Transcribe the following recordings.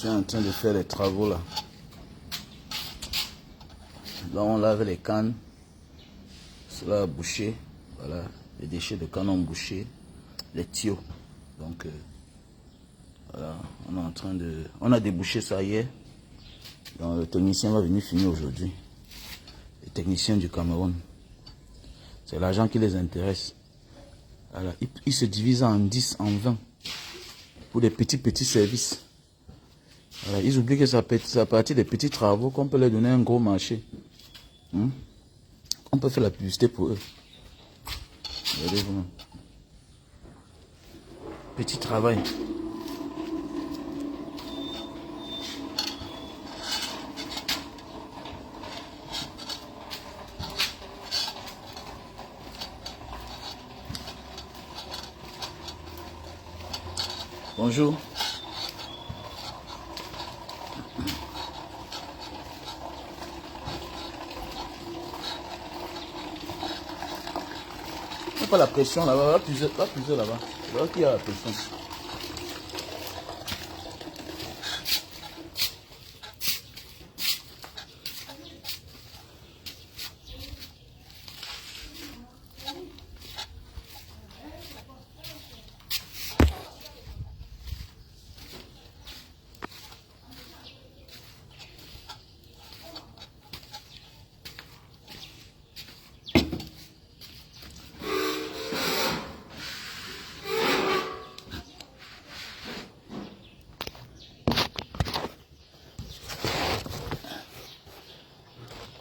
suis en train de faire les travaux là. Donc on lave les cannes. Cela a bouché. Voilà, les déchets de cannes ont bouché. Les tuyaux. Donc voilà, on est en train de... On a débouché ça hier. Donc le technicien va venir finir aujourd'hui. Les techniciens du Cameroun. C'est l'argent qui les intéresse. Voilà, ils se divisent en 10, en 20. Pour des petits services. Voilà, ils oublient que c'est à partir des petits travaux qu'on peut leur donner un gros marché. On peut faire la publicité pour eux. Regardez-vous. Petit travail. Bonjour. Il n'y a pas la pression là-bas, va puiser là-bas. Là qu'il y a la pression.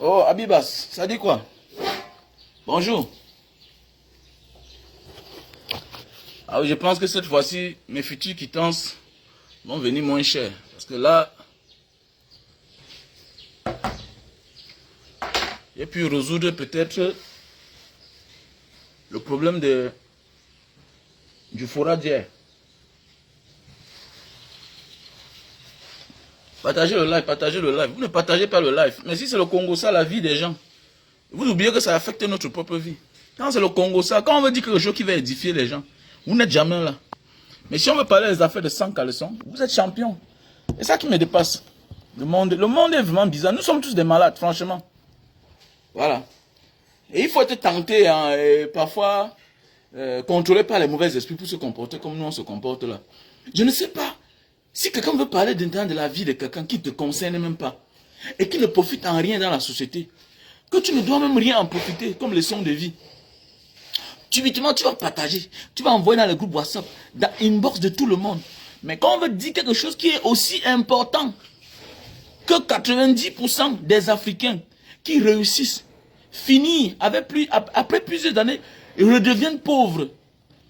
Oh, Abibas, ça dit quoi? Bonjour. Ah oui, je pense que cette fois-ci, mes futurs quittances vont venir moins cher. Parce que là, j'ai pu résoudre peut-être le problème du forage d'hier. Partagez le live, partagez le live. Vous ne partagez pas le live. Mais si c'est le Congo, ça, la vie des gens, vous oubliez que ça affecte notre propre vie. Quand c'est le Congo, ça, quand on veut dire quelque chose qui va édifier les gens, vous n'êtes jamais là. Mais si on veut parler des affaires de 100 caleçons, vous êtes champion. C'est ça qui me dépasse. Le monde est vraiment bizarre. Nous sommes tous des malades, franchement. Voilà. Et il faut être tenté, hein, et parfois contrôlé par les mauvais esprits pour se comporter comme nous on se comporte là. Je ne sais pas. Si quelqu'un veut parler de la vie de quelqu'un qui ne te concerne même pas, et qui ne profite en rien dans la société, que tu ne dois même rien en profiter comme leçon de vie, subitement tu vas partager, tu vas envoyer dans le groupe WhatsApp, dans l'inbox de tout le monde. Mais quand on veut dire quelque chose qui est aussi important que 90% des Africains qui réussissent, finissent après plusieurs années, ils redeviennent pauvres.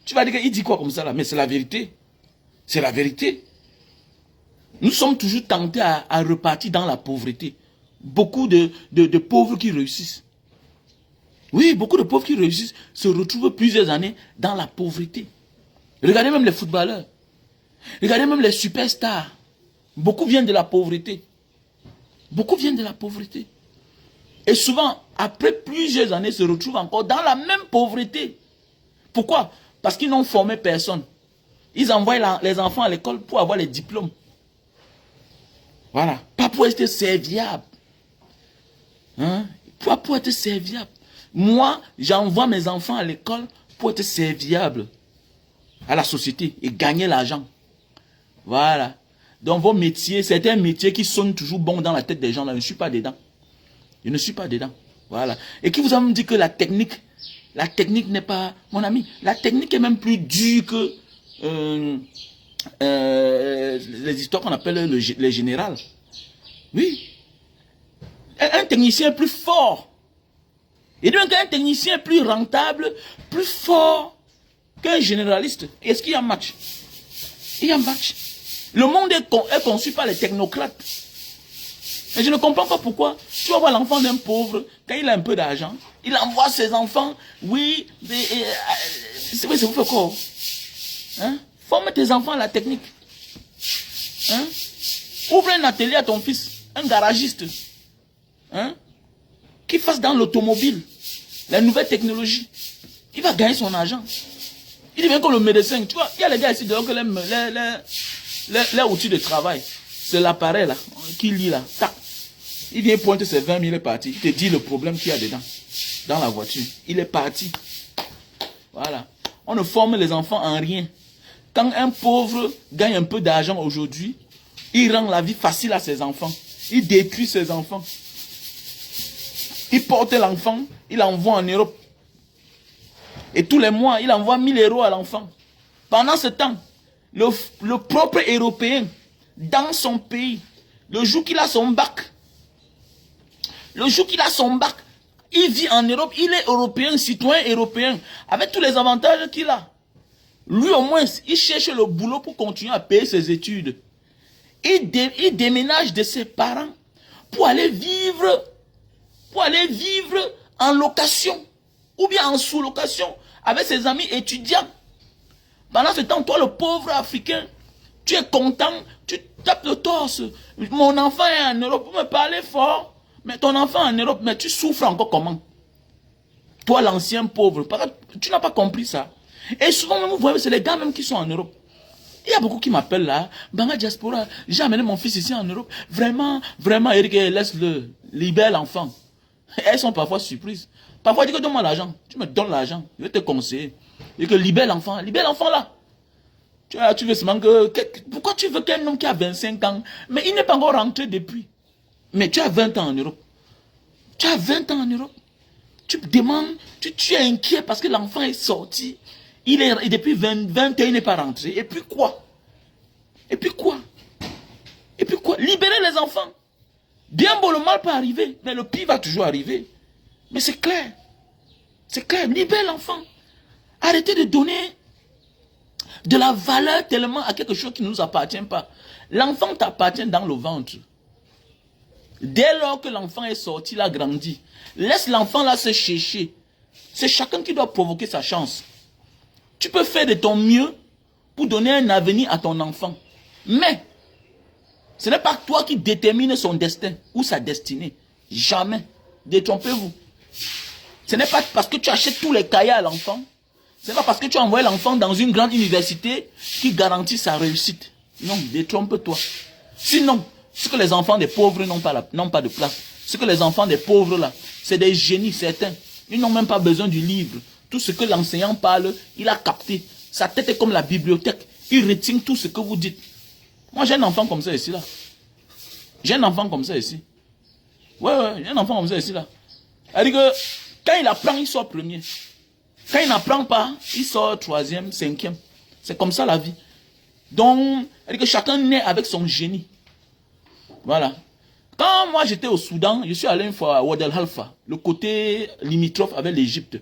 Tu vas dire qu'il dit quoi comme ça là? Mais c'est la vérité. C'est la vérité. Nous sommes toujours tentés à repartir dans la pauvreté. Beaucoup de pauvres qui réussissent. Oui, beaucoup de pauvres qui réussissent se retrouvent plusieurs années dans la pauvreté. Regardez même les footballeurs. Regardez même les superstars. Beaucoup viennent de la pauvreté. Beaucoup viennent de la pauvreté. Et souvent, après plusieurs années, se retrouvent encore dans la même pauvreté. Pourquoi? Parce qu'ils n'ont formé personne. Ils envoient les enfants à l'école pour avoir les diplômes. Voilà. Pas pour être serviable. Hein? Pas pour être serviable. Moi, j'envoie mes enfants à l'école pour être serviable à la société et gagner l'argent. Voilà. Donc vos métiers, certains métiers qui sonnent toujours bons dans la tête des gens, là, je ne suis pas dedans. Je ne suis pas dedans. Voilà. Et qui vous a même dit que la technique n'est pas... Mon ami, la technique est même plus dure que les histoires qu'on appelle les générales. Oui. Un technicien plus fort. Et donc un technicien plus rentable, plus fort qu'un généraliste. Est-ce qu'il y a un match? Il y a un match. Le monde est conçu par les technocrates. Et je ne comprends pas pourquoi. Tu vas voir l'enfant d'un pauvre, quand il a un peu d'argent, il envoie ses enfants, oui, c'est vous fait quoi? Hein? Forme tes enfants à la technique. Hein? Ouvre un atelier à ton fils, un garagiste. Hein? Qui fasse dans l'automobile, la nouvelle technologie. Il va gagner son argent. Il devient comme le médecin. Tu vois, il y a les gars ici dehors que les outils de travail. C'est l'appareil là, qui lit là. Tac. Il vient pointer ses 20 000, il est parti. Il te dit le problème qu'il y a dedans, dans la voiture. Il est parti. Voilà. On ne forme les enfants en rien. Quand un pauvre gagne un peu d'argent aujourd'hui, il rend la vie facile à ses enfants. Il détruit ses enfants. Il porte l'enfant, il l'envoie en Europe. Et tous les mois, il envoie 1000 € à l'enfant. Pendant ce temps, le propre Européen, dans son pays, le jour qu'il a son bac, il vit en Europe, il est européen, citoyen européen, avec tous les avantages qu'il a. Lui au moins, il cherche le boulot pour continuer à payer ses études. Il déménage de ses parents pour aller vivre en location ou bien en sous-location avec ses amis étudiants. Pendant ce temps, toi le pauvre Africain, tu es content, tu tapes le torse. Mon enfant est en Europe, vous me parlez fort, mais ton enfant est en Europe, mais tu souffres encore comment? Toi l'ancien pauvre, tu n'as pas compris ça. Et souvent, même, vous voyez, c'est les gars même qui sont en Europe. Il y a beaucoup qui m'appellent là, Banga Diaspora, j'ai amené mon fils ici en Europe. Vraiment, vraiment, Eric, laisse-le, libère l'enfant. Elles sont parfois surprises. Parfois, dis que donne-moi l'argent. Tu me donnes l'argent, je vais te conseiller. Et que libère l'enfant là. Tu veux seulement pourquoi tu veux qu'un homme qui a 25 ans, mais il n'est pas encore rentré depuis. Mais tu as 20 ans en Europe. Tu as 20 ans en Europe. Tu me demandes, tu es inquiet parce que l'enfant est sorti. Et depuis 20 ans, il n'est pas rentré. Et puis quoi? Libérer les enfants. Bien beau, le mal peut arriver, mais le pire va toujours arriver. Mais c'est clair. C'est clair. Libère l'enfant. Arrêtez de donner de la valeur tellement à quelque chose qui ne nous appartient pas. L'enfant t'appartient dans le ventre. Dès lors que l'enfant est sorti, il a grandi. Laisse l'enfant là se chercher. C'est chacun qui doit provoquer sa chance. Tu peux faire de ton mieux pour donner un avenir à ton enfant. Mais, ce n'est pas toi qui détermine son destin ou sa destinée. Jamais. Détrompez-vous. Ce n'est pas parce que tu achètes tous les cahiers à l'enfant. Ce n'est pas parce que tu envoies l'enfant dans une grande université qui garantit sa réussite. Non, détrompe-toi. Sinon, ce que les enfants des pauvres n'ont pas de place. Ce que les enfants des pauvres là, c'est des génies certains. Ils n'ont même pas besoin du livre. Tout ce que l'enseignant parle, il a capté. Sa tête est comme la bibliothèque. Il retient tout ce que vous dites. Moi, j'ai un enfant comme ça ici, là. J'ai un enfant comme ça ici. Ouais, j'ai un enfant comme ça ici, là. C'est-à-dire que, quand il apprend, il sort premier. Quand il n'apprend pas, il sort troisième, cinquième. C'est comme ça la vie. Donc, c'est-à-dire que chacun naît avec son génie. Voilà. Quand moi j'étais au Soudan, je suis allé une fois à Wad El Halfa, le côté limitrophe avec l'Égypte.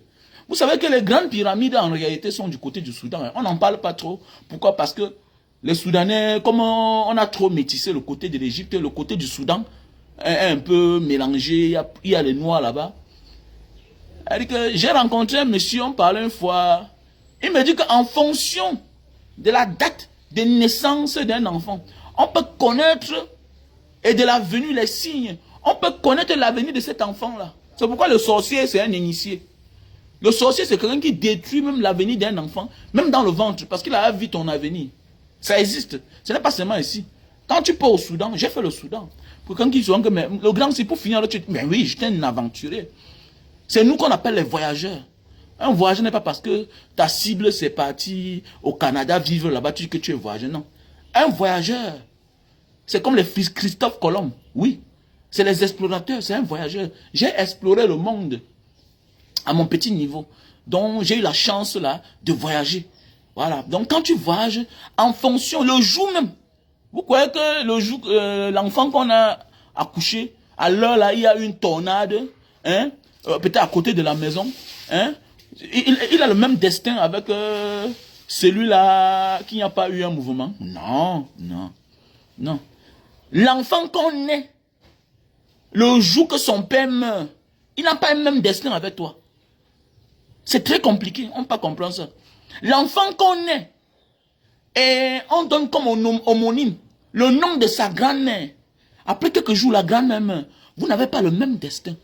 Vous savez que les grandes pyramides en réalité sont du côté du Soudan. On n'en parle pas trop. Pourquoi? Parce que les Soudanais, comme on a trop métissé le côté de l'Égypte, le côté du Soudan est un peu mélangé. Il y a les Noirs là-bas. J'ai rencontré un monsieur, on parlait une fois. Il me dit qu'en fonction de la date de naissance d'un enfant, on peut connaître, et de la venue, les signes, on peut connaître l'avenir de cet enfant-là. C'est pourquoi le sorcier, c'est un initié. Le sorcier, c'est quelqu'un qui détruit même l'avenir d'un enfant, même dans le ventre, parce qu'il a vu ton avenir. Ça existe. Ce n'est pas seulement ici. Quand tu pars au Soudan, j'ai fait le Soudan. Pour quelqu'un qui soit que le grand, c'est pour finir le truc. Mais oui, j'étais un aventurier. C'est nous qu'on appelle les voyageurs. Un voyageur n'est pas parce que ta cible, c'est parti au Canada, vivre là-bas, que tu es voyageur. Non. Un voyageur, c'est comme les fils Christophe Colomb. Oui. C'est les explorateurs, c'est un voyageur. J'ai exploré le monde à mon petit niveau. Donc, j'ai eu la chance là de voyager. Voilà. Donc, quand tu voyages, en fonction, le jour même, vous croyez que le jour, l'enfant qu'on a accouché, à l'heure là, il y a une tornade, hein, peut-être à côté de la maison, hein, il a le même destin avec celui-là qui n'a pas eu un mouvement. Non, non, non. L'enfant qu'on est, le jour que son père meurt, il n'a pas le même destin avec toi. C'est très compliqué, on ne peut pas comprendre ça. L'enfant qu'on est, et on donne comme homonyme le nom de sa grand-mère. Après quelques jours, la grand-mère meurt. Vous n'avez pas le même destin.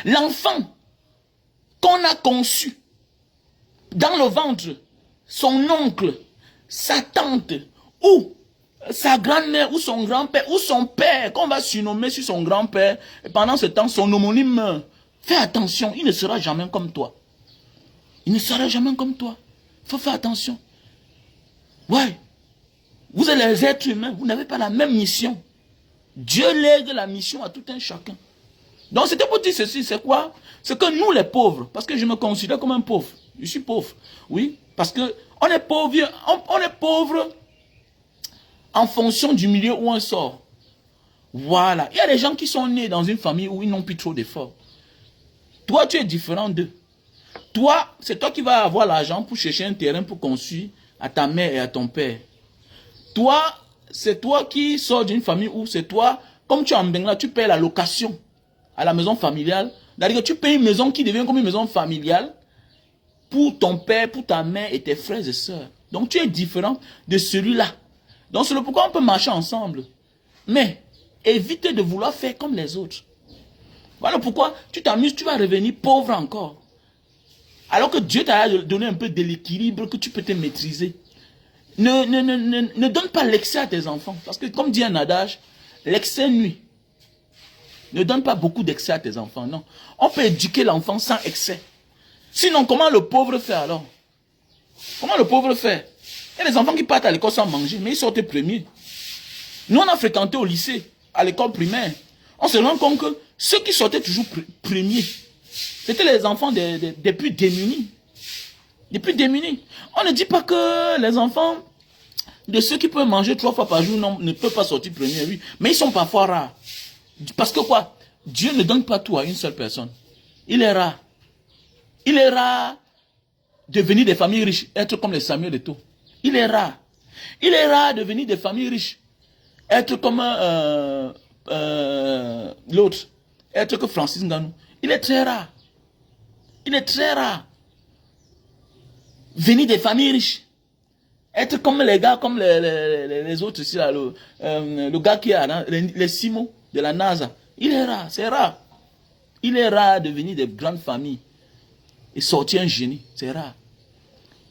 L'enfant qu'on a conçu dans le ventre, son oncle, sa tante ou sa grand-mère ou son grand-père ou son père, qu'on va surnommer sur son grand-père, et pendant ce temps, son homonyme meurt. Fais attention, il ne sera jamais comme toi. Il ne sera jamais comme toi. Il faut faire attention. Ouais. Vous êtes les êtres humains, vous n'avez pas la même mission. Dieu lègue la mission à tout un chacun. Donc c'était pour dire ceci, c'est quoi? C'est que nous les pauvres, parce que je me considère comme un pauvre. Je suis pauvre. Oui, parce que on est pauvre, on est pauvre en fonction du milieu où on sort. Voilà. Il y a des gens qui sont nés dans une famille où ils n'ont plus trop d'efforts. Toi, tu es différent d'eux. Toi, c'est toi qui vas avoir l'argent pour chercher un terrain pour construire à ta mère et à ton père. Toi, c'est toi qui sors d'une famille où c'est toi, comme tu es en Bengla, tu payes la location à la maison familiale. C'est-à-dire que tu payes une maison qui devient comme une maison familiale pour ton père, pour ta mère et tes frères et sœurs. Donc tu es différent de celui-là. Donc c'est le pourquoi on peut marcher ensemble. Mais évite de vouloir faire comme les autres. Voilà pourquoi tu t'amuses, tu vas revenir pauvre encore. Alors que Dieu t'a donné un peu de l'équilibre que tu peux te maîtriser. Ne donne pas l'excès à tes enfants. Parce que comme dit un adage, l'excès nuit. Ne donne pas beaucoup d'excès à tes enfants, non. On peut éduquer l'enfant sans excès. Sinon, comment le pauvre fait alors? Comment le pauvre fait? Il y a des enfants qui partent à l'école sans manger, mais ils sortent premiers. Nous, on a fréquenté au lycée, à l'école primaire. On se rend compte que ceux qui sortaient toujours premiers, c'était les enfants des plus démunis. Des plus démunis. On ne dit pas que les enfants de ceux qui peuvent manger 3 fois par jour ne peuvent pas sortir premiers, oui. Mais ils sont parfois rares. Parce que quoi? Dieu ne donne pas tout à une seule personne. Il est rare. Il est rare de venir des familles riches, être comme les Samuel Eto'o. Il est rare. Il est rare de venir des familles riches, être comme l'autre, être que Francis Ngannou. Il est très rare. Il est très rare. Venir des familles riches, être comme les gars, comme les autres ici, là, le gars qui a les Simo de la NASA. Il est rare, c'est rare. Il est rare de venir des grandes familles et sortir un génie. C'est rare.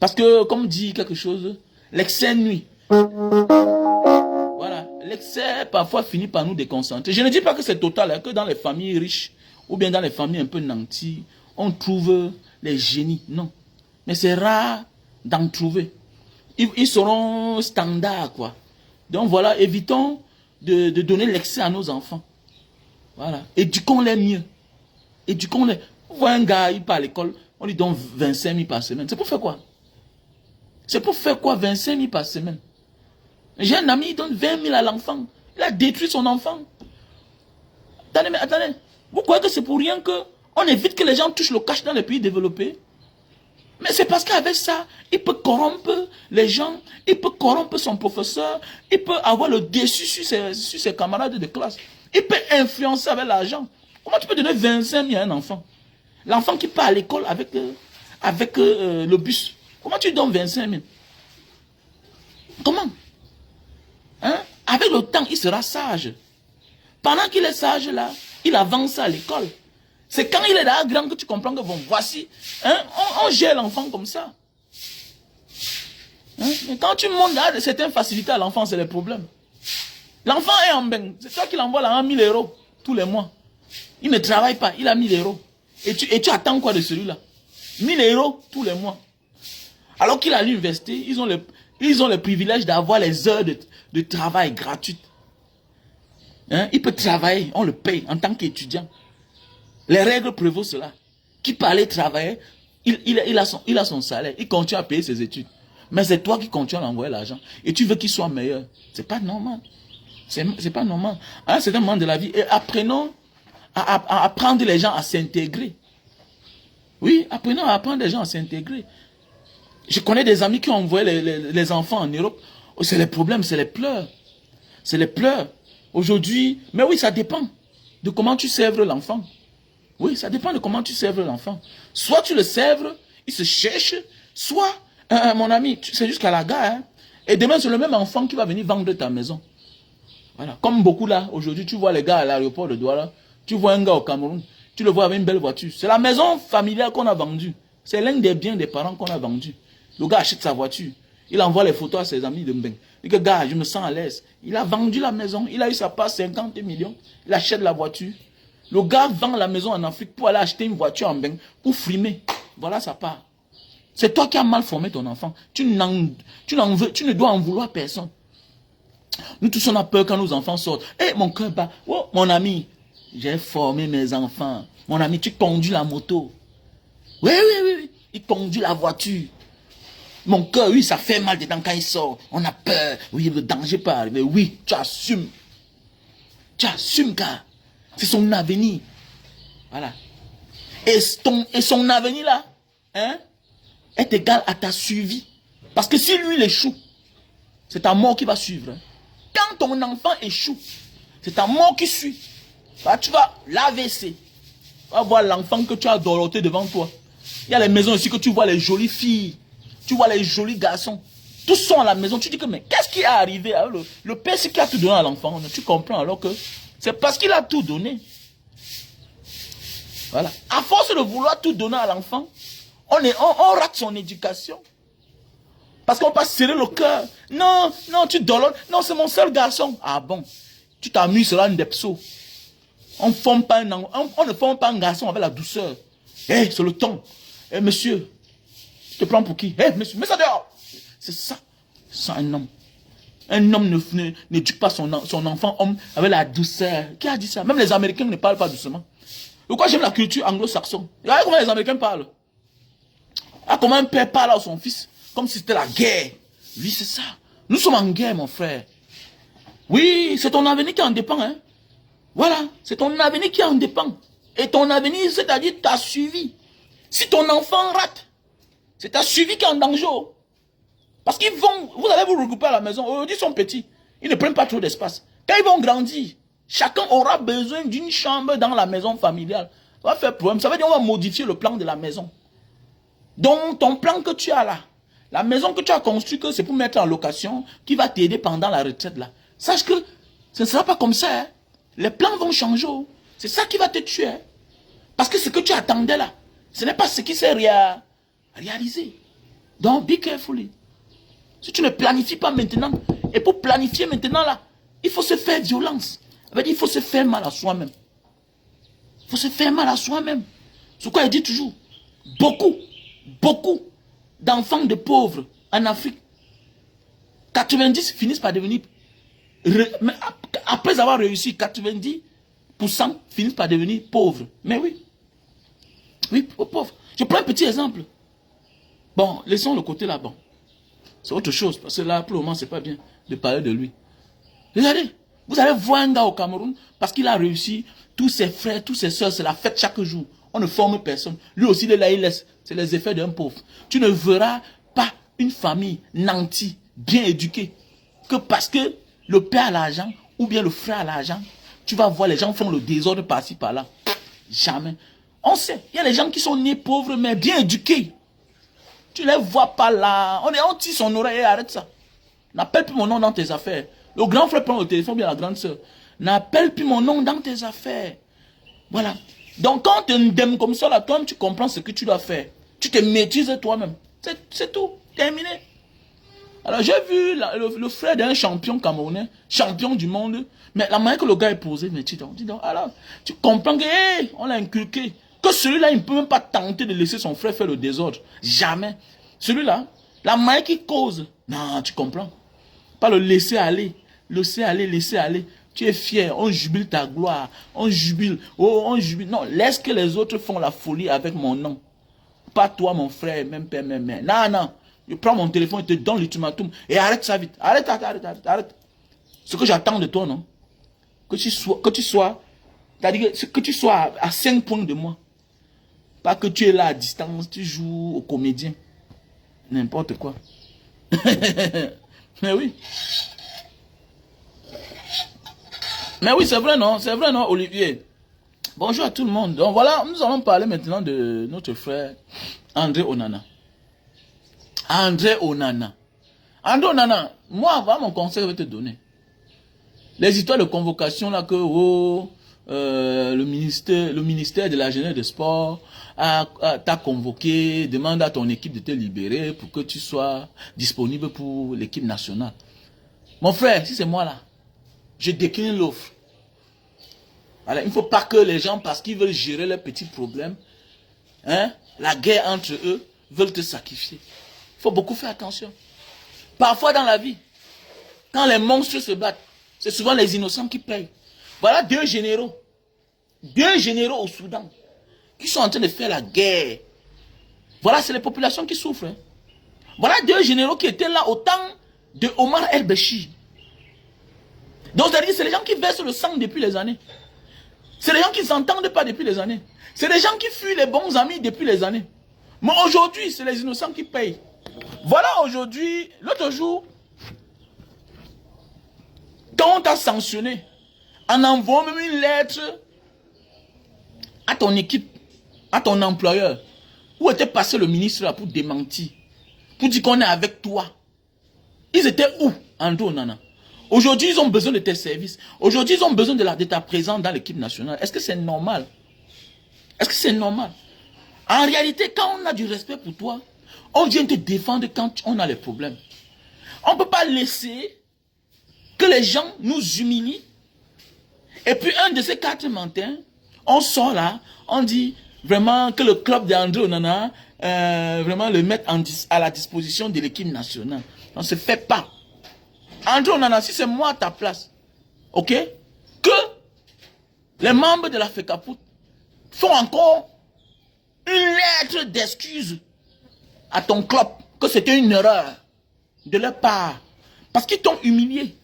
Parce que, comme dit quelque chose, l'excès nuit. Voilà. L'excès, parfois, finit par nous déconcentrer. Je ne dis pas que c'est total, hein, que dans les familles riches, ou bien dans les familles un peu nantis, on trouve les génies. Non. Mais c'est rare d'en trouver. Ils seront standards, quoi. Donc voilà, évitons de donner l'excès à nos enfants. Voilà. Éduquons-les mieux. Éduquons-les. Vous voyez un gars, il part à l'école, on lui donne 25 000 par semaine. C'est pour faire quoi? C'est pour faire quoi 25 000 par semaine? J'ai un ami, il donne 20 000 à l'enfant. Il a détruit son enfant. Attendez, mais attendez. Vous croyez que c'est pour rien qu'on évite que les gens touchent le cash dans les pays développés? Mais c'est parce qu'avec ça, il peut corrompre les gens, il peut corrompre son professeur, il peut avoir le dessus sur ses camarades de classe. Il peut influencer avec l'argent. Comment tu peux donner 25 000 à un enfant? L'enfant qui part à l'école avec le bus. Comment tu donnes 25 000? Comment? Hein? Avec le temps, il sera sage. Pendant qu'il est sage là, il avance à l'école. C'est quand il est là grand que tu comprends que bon, voici, hein, on gère l'enfant comme ça. Hein? Mais quand tu montes là, certaines facilités à l'enfant, c'est le problème. L'enfant est en bain. C'est toi qui l'envoies là 1 000 € tous les mois. Il ne travaille pas, il a 1 000 €. Et tu attends quoi de celui-là? 1 000 € tous les mois. Alors qu'il est à l'université, ils ont le privilège d'avoir les heures de travail gratuites. Hein? Il peut travailler, on le paye en tant qu'étudiant. Les règles prévoient cela. Qui peut aller travailler, il a son salaire, il continue à payer ses études. Mais c'est toi qui continues à envoyer l'argent. Et tu veux qu'il soit meilleur. C'est pas normal. C'est pas normal. À un certain moment de la vie, et apprenons à apprendre les gens à s'intégrer. Oui, apprenons à apprendre les gens à s'intégrer. Je connais des amis qui ont envoyé les enfants en Europe. Oh, c'est les problèmes, c'est les pleurs. C'est les pleurs. Aujourd'hui, mais oui, ça dépend de comment tu sèvres l'enfant. Oui, ça dépend de comment tu sèvres l'enfant. Soit tu le sèvres, il se cherche, soit, mon ami, c'est jusqu'à la gare. Hein, et demain, c'est le même enfant qui va venir vendre ta maison. Voilà. Comme beaucoup là, aujourd'hui, tu vois les gars à l'aéroport de Douala, tu vois un gars au Cameroun, tu le vois avec une belle voiture. C'est la maison familiale qu'on a vendue. C'est l'un des biens des parents qu'on a vendu. Le gars achète sa voiture. Il envoie les photos à ses amis de Mbeng. Il dit que gars, je me sens à l'aise. Il a vendu la maison, il a eu sa part 50 millions, il achète la voiture. Le gars vend la maison en Afrique pour aller acheter une voiture en Beng, pour frimer. Voilà sa part. C'est toi qui as mal formé ton enfant. Tu ne dois en vouloir personne. Nous tous on a peur quand nos enfants sortent. Eh, mon cœur bat. Oh, mon ami, j'ai formé mes enfants. Mon ami, tu conduis la moto. Oui, oui, oui, oui. Il conduit la voiture. Mon cœur, oui, ça fait mal dedans quand il sort. On a peur. Oui, le danger peut arriver. Oui, tu assumes. Tu assumes, car c'est son avenir. Voilà. Et son avenir là, hein, est égal à ta survie. Parce que si lui il échoue, c'est ta mort qui va suivre. Hein. Quand ton enfant échoue, c'est ta mort qui suit. Bah, tu vas l'AVC. Tu vas voir l'enfant que tu as dorloté devant toi. Il y a les maisons aussi que tu vois les jolies filles. Tu vois les jolis garçons. Tous sont à la maison. Tu dis que, mais qu'est-ce qui est arrivé? Le père, c'est qui a tout donné à l'enfant. Tu comprends alors que c'est parce qu'il a tout donné. Voilà. À force de vouloir tout donner à l'enfant, on rate son éducation. Parce qu'on passe serrer le cœur. Non, non, tu dolotes. Non, c'est mon seul garçon. Ah bon? Tu t'amuses sur un depso. On ne forme pas un garçon avec la douceur. Eh, c'est le ton. Eh, monsieur, tu te prends pour qui? Eh, monsieur, mets ça dehors. C'est ça. C'est un homme. Un homme n'éduque pas son enfant homme avec la douceur. Qui a dit ça? Même les Américains ne parlent pas doucement. Pourquoi j'aime la culture anglo-saxonne? Regardez comment les Américains parlent. Ah, comment un père parle à son fils comme si c'était la guerre. Oui, c'est ça. Nous sommes en guerre, mon frère. Oui, c'est ton avenir qui en dépend. Hein? Voilà, c'est ton avenir qui en dépend. Et ton avenir, c'est-à-dire ta survie. Si ton enfant rate, c'est ta survie qui est en danger. Parce qu'ils vont, vous allez vous regrouper à la maison. Aujourd'hui, ils sont petits. Ils ne prennent pas trop d'espace. Quand ils vont grandir, chacun aura besoin d'une chambre dans la maison familiale. Ça va faire problème. Ça veut dire qu'on va modifier le plan de la maison. Donc, ton plan que tu as là, la maison que tu as construite, que c'est pour mettre en location, qui va t'aider pendant la retraite là. Sache que ce ne sera pas comme ça. Hein. Les plans vont changer. C'est ça qui va te tuer. Hein. Parce que ce que tu attendais là, ce n'est pas ce qui s'est réalisé. Donc, be careful. Si tu ne planifies pas maintenant, et pour planifier maintenant là, il faut se faire violence. Ça veut dire il faut se faire mal à soi-même. Il faut se faire mal à soi-même. C'est quoi il dit toujours? Beaucoup d'enfants de pauvres en Afrique, 90 finissent par devenir, après avoir réussi, 90% finissent par devenir pauvres. Mais oui, pauvres. Je prends un petit exemple. Bon, laissons le côté là, bon. C'est autre chose, parce que là, pour le moment, c'est pas bien de parler de lui. Regardez, vous allez voir un gars au Cameroun, parce qu'il a réussi, tous ses frères, tous ses soeurs, c'est la fête chaque jour. On ne forme personne. Lui aussi, il est là, il laisse. C'est les effets d'un pauvre. Tu ne verras pas une famille nantie, bien éduquée, que parce que le père a l'argent, ou bien le frère a l'argent, tu vas voir les gens font le désordre par-ci, par-là. Jamais. On sait, il y a des gens qui sont nés pauvres, mais bien éduqués. Tu ne les vois pas là. On tire son oreille et arrête ça. N'appelle plus mon nom dans tes affaires. Le grand frère prend le téléphone, bien la grande soeur. N'appelle plus mon nom dans tes affaires. Voilà. Donc quand tu indemnes comme ça, là, toi tu comprends ce que tu dois faire. Tu te maîtrises toi-même. C'est tout. Terminé. Alors j'ai vu le frère d'un champion camerounais, champion du monde. Mais la manière que le gars est posé, mais dis donc, alors, tu comprends que, hey, on l'a inculqué. Que celui-là, il ne peut même pas tenter de laisser son frère faire le désordre. Jamais. Celui-là, la manière qu'il cause, non, tu comprends. Pas le laisser aller. Laisser aller, laisser aller. Tu es fier, on jubile ta gloire. On jubile. Oh, on jubile. Non, laisse que les autres font la folie avec mon nom. Pas toi, mon frère, même père, même mère. Non, non. Je prends mon téléphone et te donne l'ultimatum. Et arrête ça vite. Arrête. Ce que j'attends de toi, non? Que tu sois, c'est-à-dire que tu sois à 5 points de moi. Pas que tu es là à distance, tu joues au comédien. N'importe quoi. Mais oui. Mais oui, c'est vrai, non? C'est vrai, non, Olivier? Bonjour à tout le monde. Donc voilà, nous allons parler maintenant de notre frère André Onana. André Onana, moi, voilà mon conseil que je vais te donner. Les histoires de convocation là que le ministère de la Jeunesse et des Sports t'a convoqué, demande à ton équipe de te libérer pour que tu sois disponible pour l'équipe nationale. Mon frère, si c'est moi là, je décline l'offre. Voilà, il ne faut pas que les gens, parce qu'ils veulent gérer leurs petits problèmes, hein, la guerre entre eux, veulent te sacrifier. Il faut beaucoup faire attention. Parfois dans la vie, quand les monstres se battent, c'est souvent les innocents qui payent. Voilà deux généraux au Soudan, qui sont en train de faire la guerre. Voilà, c'est les populations qui souffrent. Hein. Voilà deux généraux qui étaient là au temps de Omar el-Béchir. Donc, c'est les gens qui versent le sang depuis les années. C'est les gens qui ne s'entendent pas depuis les années. C'est les gens qui fuient les bons amis depuis les années. Mais aujourd'hui, c'est les innocents qui payent. Voilà aujourd'hui, l'autre jour, quand on t'a sanctionné, en envoyant même une lettre à ton équipe, à ton employeur, où était passé le ministre là pour démentir, pour dire qu'on est avec toi. Ils étaient où, Andrew Onana? Aujourd'hui, ils ont besoin de tes services. Aujourd'hui, ils ont besoin de ta présence dans l'équipe nationale. Est-ce que c'est normal? Est-ce que c'est normal? En réalité, quand on a du respect pour toi, on vient te défendre quand on a les problèmes. On ne peut pas laisser que les gens nous humilient. Et puis, un de ces 4 matins, on sort là, on dit vraiment que le club d'André Onana, vraiment le mettre à la disposition de l'équipe nationale. On ne se fait pas. André Onana, si c'est moi à ta place, ok, que les membres de la FECAPOUT font encore une lettre d'excuse à ton club, que c'était une erreur de leur part, parce qu'ils t'ont humilié.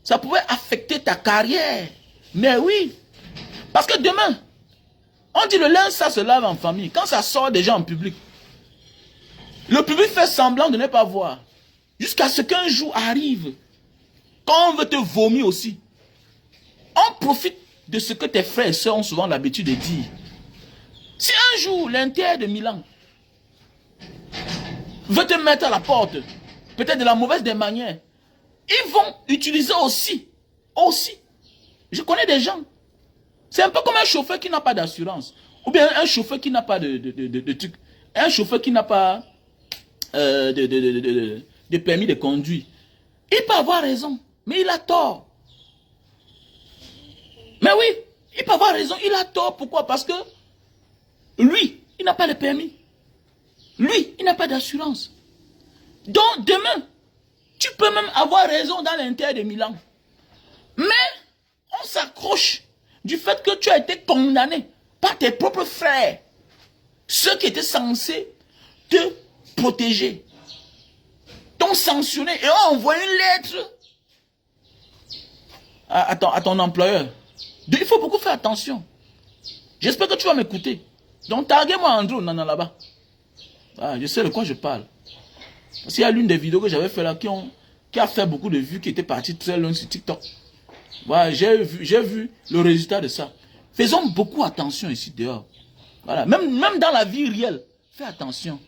Ça pouvait affecter ta carrière. Mais oui, parce que demain, on dit le linge, ça se lave en famille. Quand ça sort déjà en public, le public fait semblant de ne pas voir. Jusqu'à ce qu'un jour arrive, quand on veut te vomir aussi, on profite de ce que tes frères et sœurs ont souvent l'habitude de dire. Si un jour, l'Inter de Milan veut te mettre à la porte, peut-être de la mauvaise des manières, ils vont utiliser aussi. Je connais des gens. C'est un peu comme un chauffeur qui n'a pas d'assurance. Ou bien un chauffeur qui n'a pas de truc. Un chauffeur qui n'a pas de permis de conduire. Il peut avoir raison, mais il a tort. Mais oui, il peut avoir raison, il a tort. Pourquoi? Parce que lui, il n'a pas de permis. Lui, il n'a pas d'assurance. Donc demain, tu peux même avoir raison dans l'Inter de Milan. Mais on s'accroche du fait que tu as été condamné par tes propres frères. Ceux qui étaient censés te protéger. T'ont sanctionné et ont envoyé une lettre à ton employeur. Donc, il faut beaucoup faire attention. J'espère que tu vas m'écouter. Donc, taguez-moi Andrew Onana là-bas. Ah, je sais de quoi je parle. Parce qu'il y a l'une des vidéos que j'avais fait là qui a fait beaucoup de vues, qui était partie très loin sur TikTok. Voilà, j'ai vu le résultat de ça. Faisons beaucoup attention ici dehors. Voilà, même dans la vie réelle, fais attention.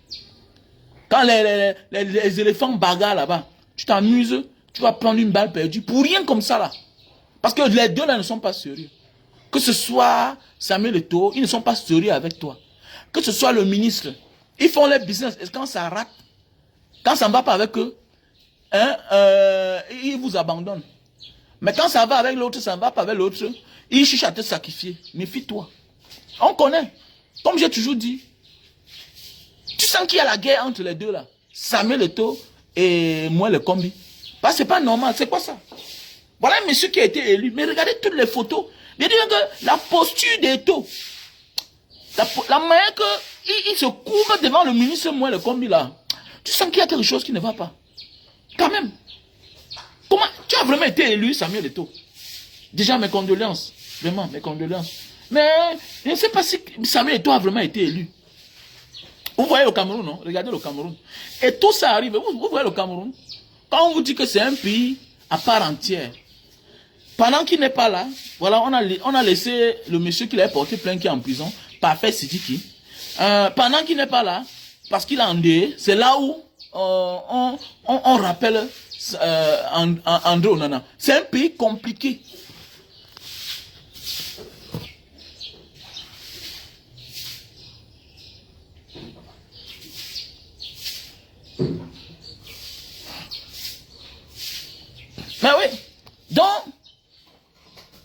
Quand les éléphants bagarrent là-bas, tu t'amuses, tu vas prendre une balle perdue pour rien comme ça là. Parce que les deux là ne sont pas sérieux. Que ce soit Samuel Eto'o, ils ne sont pas sérieux avec toi. Que ce soit le ministre, ils font leur business. Et quand ça rate, quand ça ne va pas avec eux, hein, ils vous abandonnent. Mais quand ça va avec l'autre, ça ne va pas avec l'autre, ils cherchent à te sacrifier. Méfie-toi. On connaît. Comme j'ai toujours dit, tu sens qu'il y a la guerre entre les deux là. Samuel Eto'o et moi le combi. Parce que c'est pas normal. C'est quoi ça? Voilà un monsieur qui a été élu. Mais regardez toutes les photos. Je dis que la posture d'Eto'o, la manière qu'il se couvre devant le ministre moi le combi là. Tu sens qu'il y a quelque chose qui ne va pas. Quand même. Comment tu as vraiment été élu, Samuel Eto'o? Déjà mes condoléances. Vraiment mes condoléances. Mais je ne sais pas si Samuel Eto'o a vraiment été élu. Vous voyez le Cameroun, non? Regardez le Cameroun. Et tout ça arrive. Vous voyez le Cameroun? Quand on vous dit que c'est un pays à part entière, pendant qu'il n'est pas là, voilà, on a laissé le monsieur qui l'avait porté plainte qui est en prison, Parfait Sidiki. Pendant qu'il n'est pas là, parce qu'il a endeuillé, c'est là où on rappelle André Onana. C'est un pays compliqué.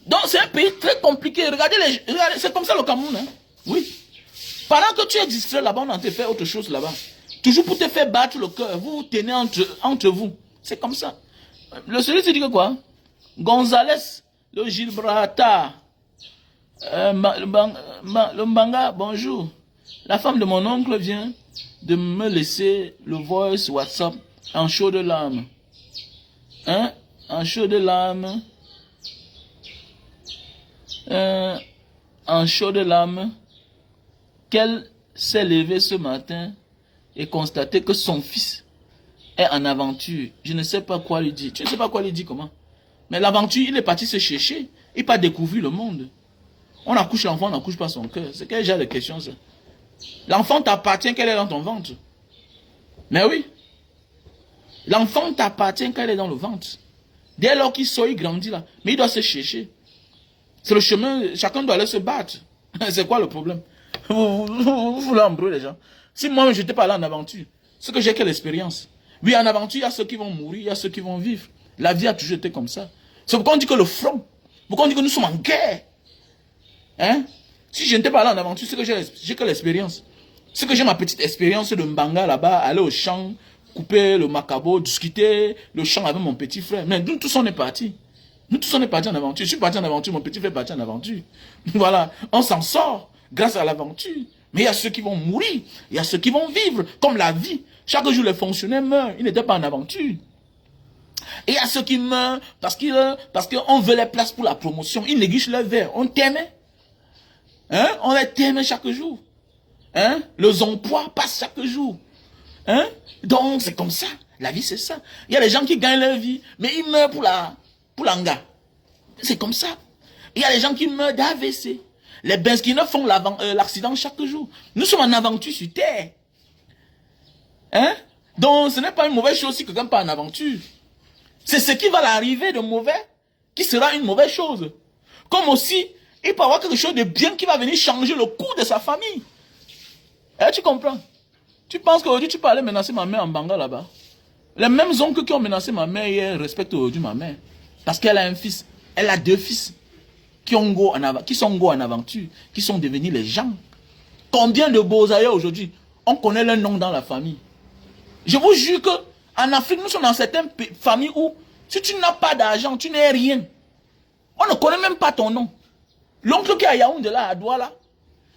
Donc c'est un pays très compliqué. Regardez, c'est comme ça le Cameroun. Hein? Oui. Pendant que tu es distrait là-bas, on te fait autre chose là-bas. Toujours pour te faire battre le cœur. Vous vous tenez entre vous. C'est comme ça. Le celui se dit que quoi? Gonzalez, le Gibraltar, le Mbanga, bonjour. La femme de mon oncle vient de me laisser le voice WhatsApp en chaud de larmes. Hein? En chaud de larmes. En chaud de larmes. Qu'elle s'est levée ce matin et constaté que son fils est en aventure. Je ne sais pas quoi lui dire. Tu ne sais pas quoi lui dire comment? Mais l'aventure, il est parti se chercher. Il n'a pas découvert le monde. On accouche l'enfant, on n'accouche pas son cœur. C'est quel genre de question ça? L'enfant t'appartient qu'elle est dans ton ventre. Mais oui. L'enfant t'appartient qu'elle est dans le ventre. Dès lors qu'il sort, il grandit là. Mais il doit se chercher. C'est le chemin, chacun doit aller se battre. C'est quoi le problème? Vous voulez embrouiller les gens. Si moi, je n'étais pas là en aventure, c'est que j'ai quelle expérience? Oui, en aventure, il y a ceux qui vont mourir, il y a ceux qui vont vivre. La vie a toujours été comme ça. C'est pourquoi on dit que le front, pourquoi on dit que nous sommes en guerre. Hein? Si je n'étais pas là en aventure, c'est que j'ai que l'expérience. C'est que j'ai ma petite expérience de Mbanga là-bas, aller au champ, couper le macabo, discuter le champ avec mon petit frère. Mais nous tous on est partis. Nous tous on est partis en aventure. Je suis parti en aventure, mon petit frère est parti en aventure. Voilà, on s'en sort grâce à l'aventure. Mais il y a ceux qui vont mourir, il y a ceux qui vont vivre, comme la vie. Chaque jour les fonctionnaires meurent, ils n'étaient pas en aventure. Et il y a ceux qui meurent parce qu'on veut les places pour la promotion. Ils négligent leur verre. On t'aimait. Hein? On les t'aimait chaque jour. Hein? Les emplois passent chaque jour. Hein? Donc c'est comme ça. La vie c'est ça. Il y a des gens qui gagnent leur vie, mais ils meurent pour l'anga. C'est comme ça. Il y a des gens qui meurent d'AVC. Les Benskines font l'accident chaque jour. Nous sommes en aventure sur terre. Hein? Donc ce n'est pas une mauvaise chose si quelqu'un part en aventure. C'est ce qui va l'arriver de mauvais qui sera une mauvaise chose. Comme aussi, il peut y avoir quelque chose de bien qui va venir changer le cours de sa famille. Eh, tu comprends? Tu penses qu'aujourd'hui tu peux aller menacer ma mère en Banga là-bas? Les mêmes oncles qui ont menacé ma mère hier respectent aujourd'hui ma mère. Parce qu'elle a un fils. Elle a deux fils qui sont go en aventure, qui sont devenus les gens. Combien de beaux ailleurs aujourd'hui? On connaît leur nom dans la famille. Je vous jure que en Afrique, nous sommes dans certaines familles où si tu n'as pas d'argent, tu n'es rien. On ne connaît même pas ton nom. L'oncle qui est à Yaoundé là, à Douala,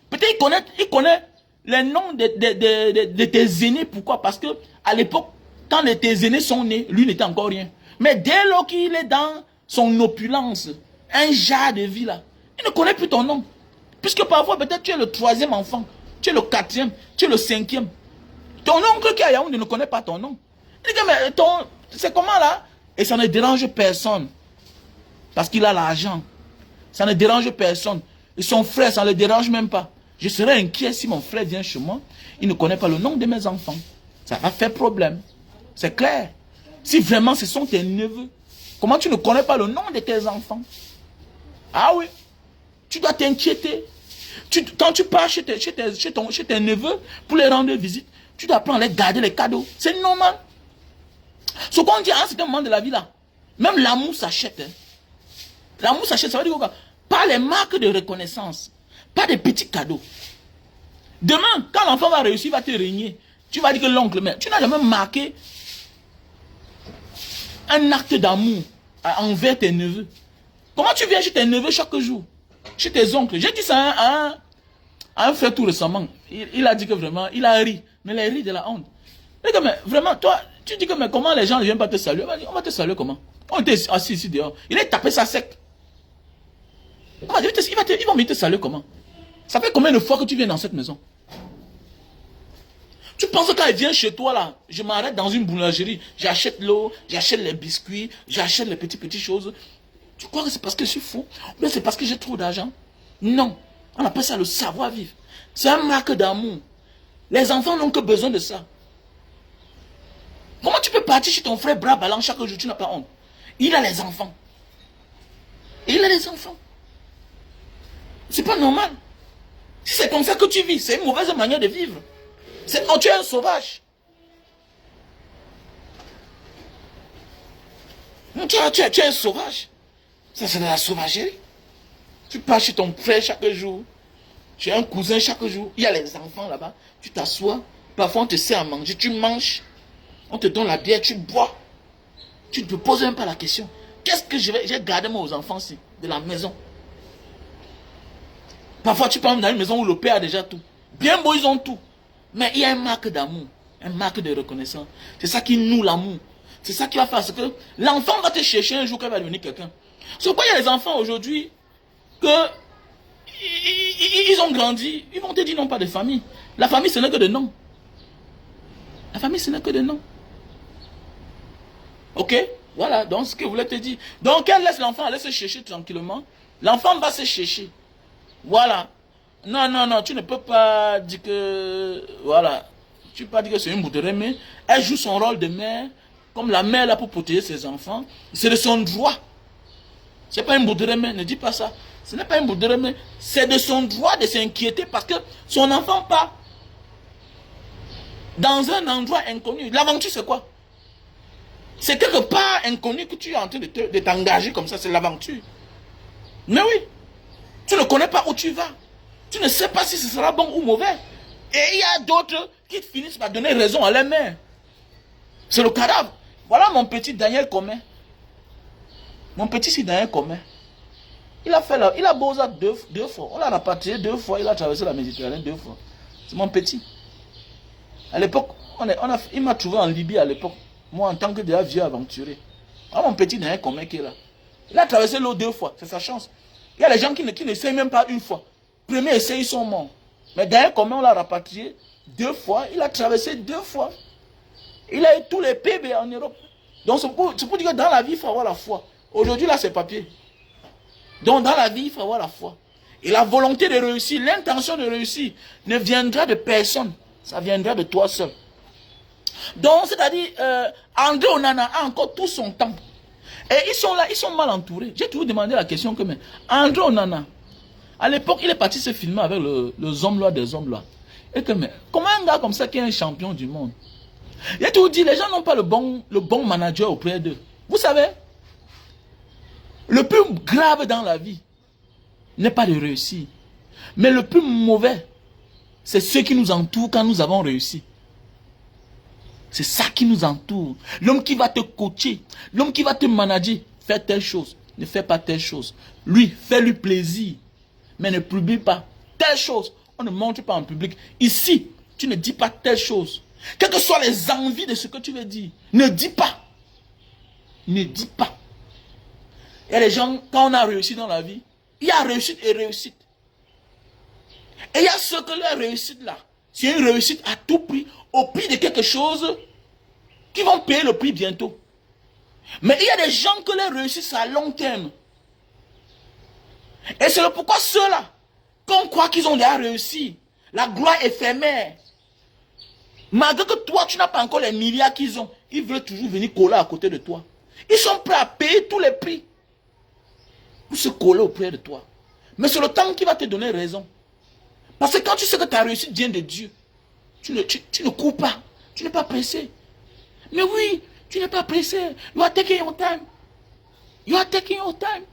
peut-être il connaît les noms de tes aînés. Pourquoi? Parce que à l'époque, quand tes aînés sont nés, lui n'était encore rien. Mais dès lors qu'il est dans son opulence, un genre de vie là, il ne connaît plus ton nom. Puisque parfois, peut-être tu es le 3e enfant, tu es le 4e, tu es le 5e. Ton oncle qui est à Yaoundé ne connaît pas ton nom. Il dit, mais c'est comment là? Et ça ne dérange personne. Parce qu'il a l'argent. Ça ne dérange personne. Et son frère, ça ne le dérange même pas. Je serais inquiet si mon frère vient chez moi, il ne connaît pas le nom de mes enfants. Ça va faire problème. C'est clair. Si vraiment ce sont tes neveux, comment tu ne connais pas le nom de tes enfants? Ah oui. Tu dois t'inquiéter. Quand tu pars chez tes neveux pour les rendre visite, tu dois apprendre à les garder les cadeaux. C'est normal. Ce qu'on dit à un certain moment de la vie là, même l'amour s'achète. Hein. L'amour s'achète, ça veut dire quoi? Pas les marques de reconnaissance, pas des petits cadeaux. Demain, quand l'enfant va réussir, il va te régner. Tu vas dire que l'oncle, mais tu n'as jamais marqué un acte d'amour envers tes neveux. Comment tu viens chez tes neveux chaque jour? Chez tes oncles. J'ai dit ça à un frère tout récemment. Il a dit que vraiment, il a ri. Mais il a ri de la honte. Il dit que, mais vraiment, toi, tu dis que mais comment les gens ne viennent pas te saluer? On va te saluer comment? On était assis ici dehors. Il est tapé ça sec. Ils vont venir te saluer comment? Ça fait combien de fois que tu viens dans cette maison? Tu penses que quand il vient chez toi là, je m'arrête dans une boulangerie, j'achète l'eau, j'achète les biscuits, j'achète les petites choses. Tu crois que c'est parce que je suis fou? Ou bien c'est parce que j'ai trop d'argent? Non. On appelle ça le savoir-vivre. C'est un marque d'amour. Les enfants n'ont que besoin de ça. Comment tu peux partir chez ton frère bras ballants chaque jour, tu n'as pas honte? Il a les enfants. Il a les enfants. C'est pas normal. Si c'est comme ça que tu vis, c'est une mauvaise manière de vivre. Tu es un sauvage. Tu es un sauvage. Ça, c'est de la sauvagerie. Tu pars chez ton frère chaque jour. Tu as un cousin chaque jour. Il y a les enfants là-bas. Tu t'assois. Parfois, on te sert à manger. Tu manges. On te donne la bière. Tu bois. Tu ne te poses même pas la question. Qu'est-ce que j'ai gardé moi aux enfants ici, de la maison? Parfois, tu pars dans une maison où le père a déjà tout. Bien beau, ils ont tout. Mais il y a une marque d'amour. Une marque de reconnaissance. C'est ça qui noue l'amour. C'est ça qui va faire ce que l'enfant va te chercher un jour quand il va devenir quelqu'un. C'est pourquoi il y a les enfants aujourd'hui que ils ont grandi. Ils vont te dire non, pas de famille. La famille, ce n'est que de nom. La famille, ce n'est que de nom. Ok? Voilà, donc ce que je voulais te dire. Donc, elle laisse l'enfant aller se chercher tranquillement. L'enfant va se chercher. Voilà. Non, non, non, tu ne peux pas dire que... Voilà. Tu ne peux pas dire que c'est une bouteille, mais elle joue son rôle de mère, comme la mère là pour protéger ses enfants. C'est de son droit. Ce n'est pas une bouteille, ne dis pas ça. Ce n'est pas une bouteille, mais c'est de son droit de s'inquiéter parce que son enfant part dans un endroit inconnu. L'aventure, c'est quoi? C'est quelque part inconnu que tu es en train de t'engager comme ça, c'est l'aventure. Mais oui, tu ne connais pas où tu vas. Tu ne sais pas si ce sera bon ou mauvais. Et il y a d'autres qui finissent par donner raison à leur mère. C'est le cadavre. Voilà mon petit Daniel Commet. Mon petit Daniel Commet. Il a beau ça deux fois. On l'a rapatrié 2 fois. Il a traversé la Méditerranée 2 fois. C'est mon petit. À l'époque, il m'a trouvé en Libye à l'époque. Moi, en tant que déjà vieux aventurier. Ah, mon petit Daniel Commet qui est là. Il a traversé l'eau 2 fois. C'est sa chance. Il y a des gens qui n'essayent même pas une fois. Premier essai, ils sont morts. Mais Daniel Commet, on l'a rapatrié 2 fois. Il a traversé 2 fois. Il a eu tous les PB en Europe. Donc, c'est pour dire que dans la vie, il faut avoir la foi. Aujourd'hui, là, c'est papier. Donc, dans la vie, il faut avoir la foi. Et la volonté de réussir, l'intention de réussir, ne viendra de personne. Ça viendra de toi seul. Donc, c'est-à-dire, André Onana a encore tout son temps. Et ils sont là, ils sont mal entourés. J'ai toujours demandé la question que, mais André Onana, à l'époque, il est parti se filmer avec le Zomlois des Zomlois. Et que, mais, comment un gars comme ça qui est un champion du monde? J'ai toujours dit, les gens n'ont pas le bon manager auprès d'eux. Vous savez, le plus grave dans la vie n'est pas de réussir. Mais le plus mauvais, c'est ceux qui nous entourent quand nous avons réussi. C'est ça qui nous entoure. L'homme qui va te coacher, l'homme qui va te manager, fais telle chose, ne fais pas telle chose. Lui, fais-lui plaisir, mais ne publie pas telle chose. On ne montre pas en public. Ici, tu ne dis pas telle chose. Quelles que soient les envies de ce que tu veux dire, ne dis pas. Ne dis pas. Il y a des gens, quand on a réussi dans la vie, il y a réussite et réussite. Et il y a ceux que leur réussite là, c'est une réussite à tout prix, au prix de quelque chose qui vont payer le prix bientôt. Mais il y a des gens que leur réussite c'est à long terme. Et c'est pourquoi ceux-là, qu'on croit qu'ils ont déjà réussi, la gloire éphémère, malgré que toi tu n'as pas encore les milliards qu'ils ont, ils veulent toujours venir coller à côté de toi. Ils sont prêts à payer tous les prix pour se coller auprès de toi. Mais c'est le temps qui va te donner raison. Parce que quand tu sais que ta réussite vient de Dieu, tu ne cours pas. Tu n'es pas pressé. Mais oui, tu n'es pas pressé. You are taking your time. You are taking your time.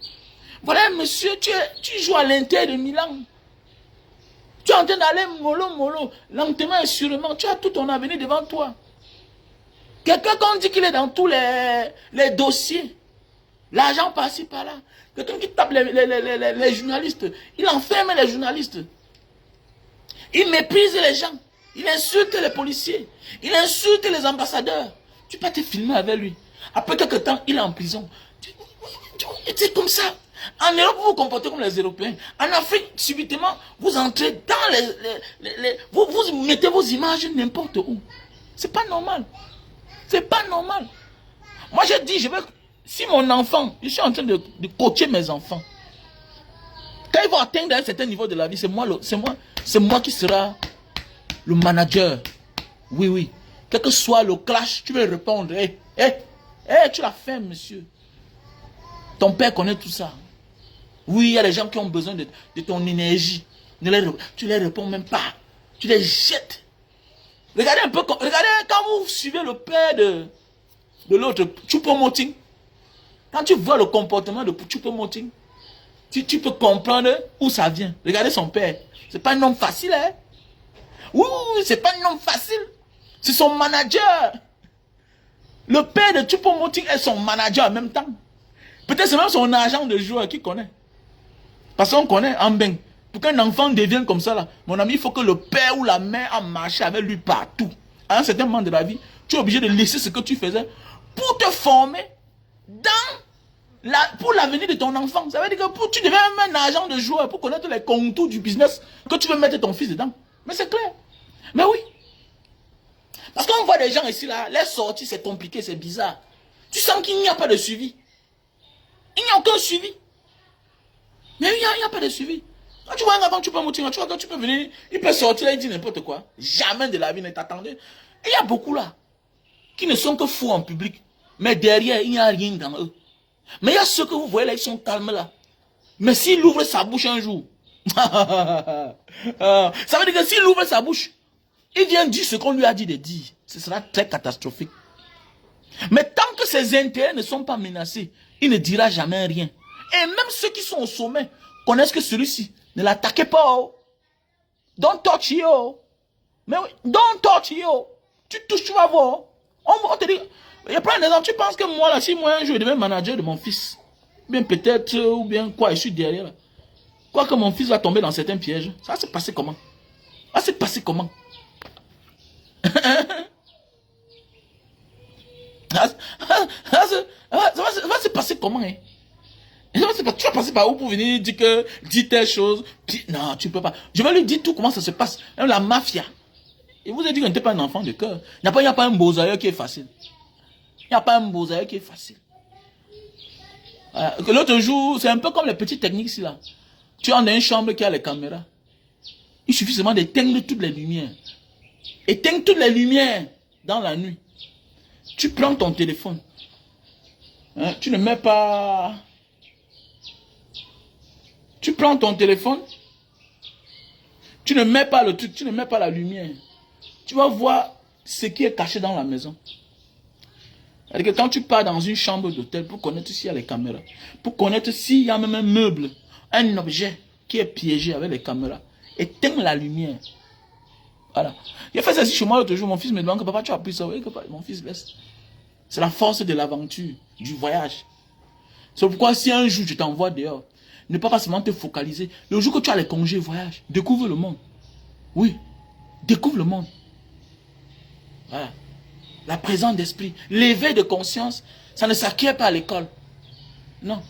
Voilà, monsieur, tu joues à l'Inter de Milan. Tu es en train d'aller mollo, lentement et sûrement. Tu as tout ton avenir devant toi. Quelqu'un quand on dit qu'il est dans tous les dossiers, l'argent par-ci, par-là. Quelqu'un qui tape les journalistes, il enferme les journalistes. Il méprise les gens. Il insulte les policiers. Il insulte les ambassadeurs. Tu peux te filmer avec lui. Après quelques temps, il est en prison. C'est comme ça. En Europe, vous vous comportez comme les Européens. En Afrique, subitement, vous entrez dans vous mettez vos images n'importe où. C'est pas normal. C'est pas normal. Moi, j'ai dit, si mon enfant, je suis en train de coacher mes enfants. Quand ils vont atteindre un certain niveau de la vie, c'est moi qui sera le manager. Oui, oui. Quel que soit le clash, tu veux répondre. Tu l'as fait, monsieur. Ton père connaît tout ça. Oui, il y a des gens qui ont besoin de ton énergie. Tu ne les réponds même pas. Tu les jettes. Regardez un peu, regardez quand vous suivez le père de l'autre, Choupo-Moting. Quand tu vois le comportement de Choupo-Moting, tu peux comprendre où ça vient. Regardez son père. C'est pas un homme facile, hein. Oui, c'est pas un homme facile. C'est son manager. Le père de Choupo-Moting est son manager en même temps. Peut-être c'est même son agent de joueur qui connaît. Parce qu'on connaît Ambeng. Pour qu'un enfant devienne comme ça, là, mon ami, il faut que le père ou la mère a marché avec lui partout. À un certain moment de la vie, tu es obligé de laisser ce que tu faisais pour te former pour l'avenir de ton enfant. Ça veut dire que tu deviens un agent de joueur pour connaître les contours du business que tu veux mettre ton fils dedans. Mais c'est clair. Mais oui. Parce qu'on voit des gens ici, là, les sorties, c'est compliqué, c'est bizarre. Tu sens qu'il n'y a pas de suivi. Il n'y a aucun suivi. Mais il n'y a pas de suivi. Quand tu vois un enfant, tu peux monter, tu peux venir, il peut sortir là, il dit n'importe quoi. Jamais de la vie ne t'attendait. Et il y a beaucoup là, qui ne sont que fous en public. Mais derrière, il n'y a rien dans eux. Mais il y a ceux que vous voyez là, ils sont calmes là. Mais s'il ouvre sa bouche un jour, ça veut dire que s'il ouvre sa bouche, il vient dire ce qu'on lui a dit de dire. Ce sera très catastrophique. Mais tant que ses intérêts ne sont pas menacés, il ne dira jamais rien. Et même ceux qui sont au sommet connaissent que celui-ci, ne l'attaquez pas. Oh. Don't touch you. Mais oui, don't touch you. Tu touches, tu vas voir. On te dit, il y a plein d'exemples. Tu penses que moi, là, si moi, je deviens manager de mon fils, bien peut-être, ou bien quoi, je suis derrière. Là. Quoi que mon fils va tomber dans certains pièges. Ça va se passer comment? Ça va se passer comment? Ça va se passer comment, hein? Tu vas passer par où pour venir dire que dis telle chose? Non, tu peux pas. Je vais lui dire tout comment ça se passe. Même la mafia. Et vous avez dit que n'était pas un enfant de cœur. Il n'y a pas un beau-ailleurs qui est facile. Il n'y a pas un beau-ailleurs qui est facile. L'autre jour, c'est un peu comme les petites techniques ici là. Tu es dans une chambre qui a les caméras. Il suffit seulement d'éteindre toutes les lumières. Éteindre toutes les lumières dans la nuit. Tu prends ton téléphone. Hein, tu ne mets pas... Tu prends ton téléphone. Tu ne mets pas le truc, tu ne mets pas la lumière. Tu vas voir ce qui est caché dans la maison. C'est-à-dire que quand tu pars dans une chambre d'hôtel pour connaître s'il y a les caméras, pour connaître s'il y a même un meuble, un objet qui est piégé avec les caméras, éteins la lumière. Voilà. J'ai fait ça ici chez moi l'autre jour, mon fils me demande que papa, tu as pris ça. Oui, mon fils laisse. C'est la force de l'aventure, du voyage. C'est pourquoi si un jour tu t'envoies dehors, ne pas seulement te focaliser. Le jour que tu as les congés voyage, découvre le monde. Oui, découvre le monde. Voilà. La présence d'esprit, l'éveil de conscience, ça ne s'acquiert pas à l'école. Non.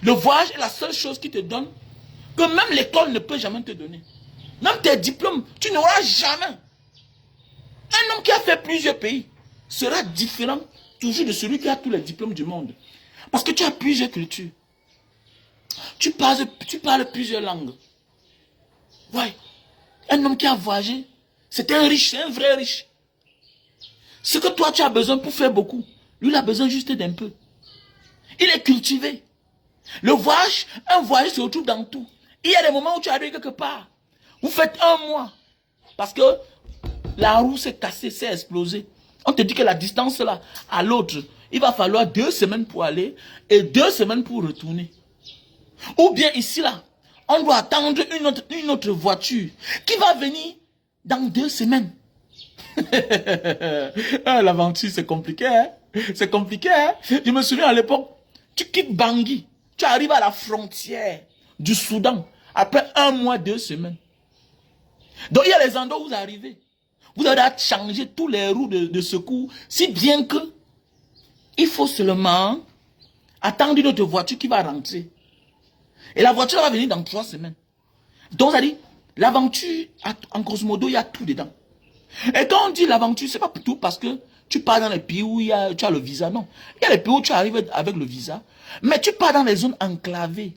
Le voyage est la seule chose qui te donne, que même l'école ne peut jamais te donner. Même tes diplômes, tu n'auras jamais. Un homme qui a fait plusieurs pays sera différent toujours de celui qui a tous les diplômes du monde. Parce que tu as plusieurs cultures. Tu parles plusieurs langues. Ouais. Un homme qui a voyagé, c'est un riche, c'est un vrai riche. Ce que toi tu as besoin pour faire beaucoup, lui il a besoin juste d'un peu. Il est cultivé. Le voyage, un voyage se retrouve dans tout. Il y a des moments où tu arrives quelque part. Vous faites un mois. Parce que la roue s'est cassée, s'est explosée. On te dit que la distance là, à l'autre, il va falloir 2 semaines pour aller et 2 semaines pour retourner. Ou bien ici là, on doit attendre une autre voiture qui va venir dans 2 semaines. Ah, l'aventure c'est compliqué, hein? C'est compliqué, hein? Je me souviens à l'époque, tu quittes Bangui, tu arrives à la frontière du Soudan après 1 mois, 2 semaines. Donc il y a les endroits où vous arrivez. Vous allez changer tous les roues de secours, si bien que il faut seulement attendre une autre voiture qui va rentrer. Et la voiture va venir dans 3 semaines. Donc ça dit, l'aventure, en grosso modo, il y a tout dedans. Et quand on dit l'aventure, c'est pas tout parce que tu pars dans les pays où tu as le visa, non. Il y a les pays où tu arrives avec le visa, mais tu pars dans les zones enclavées.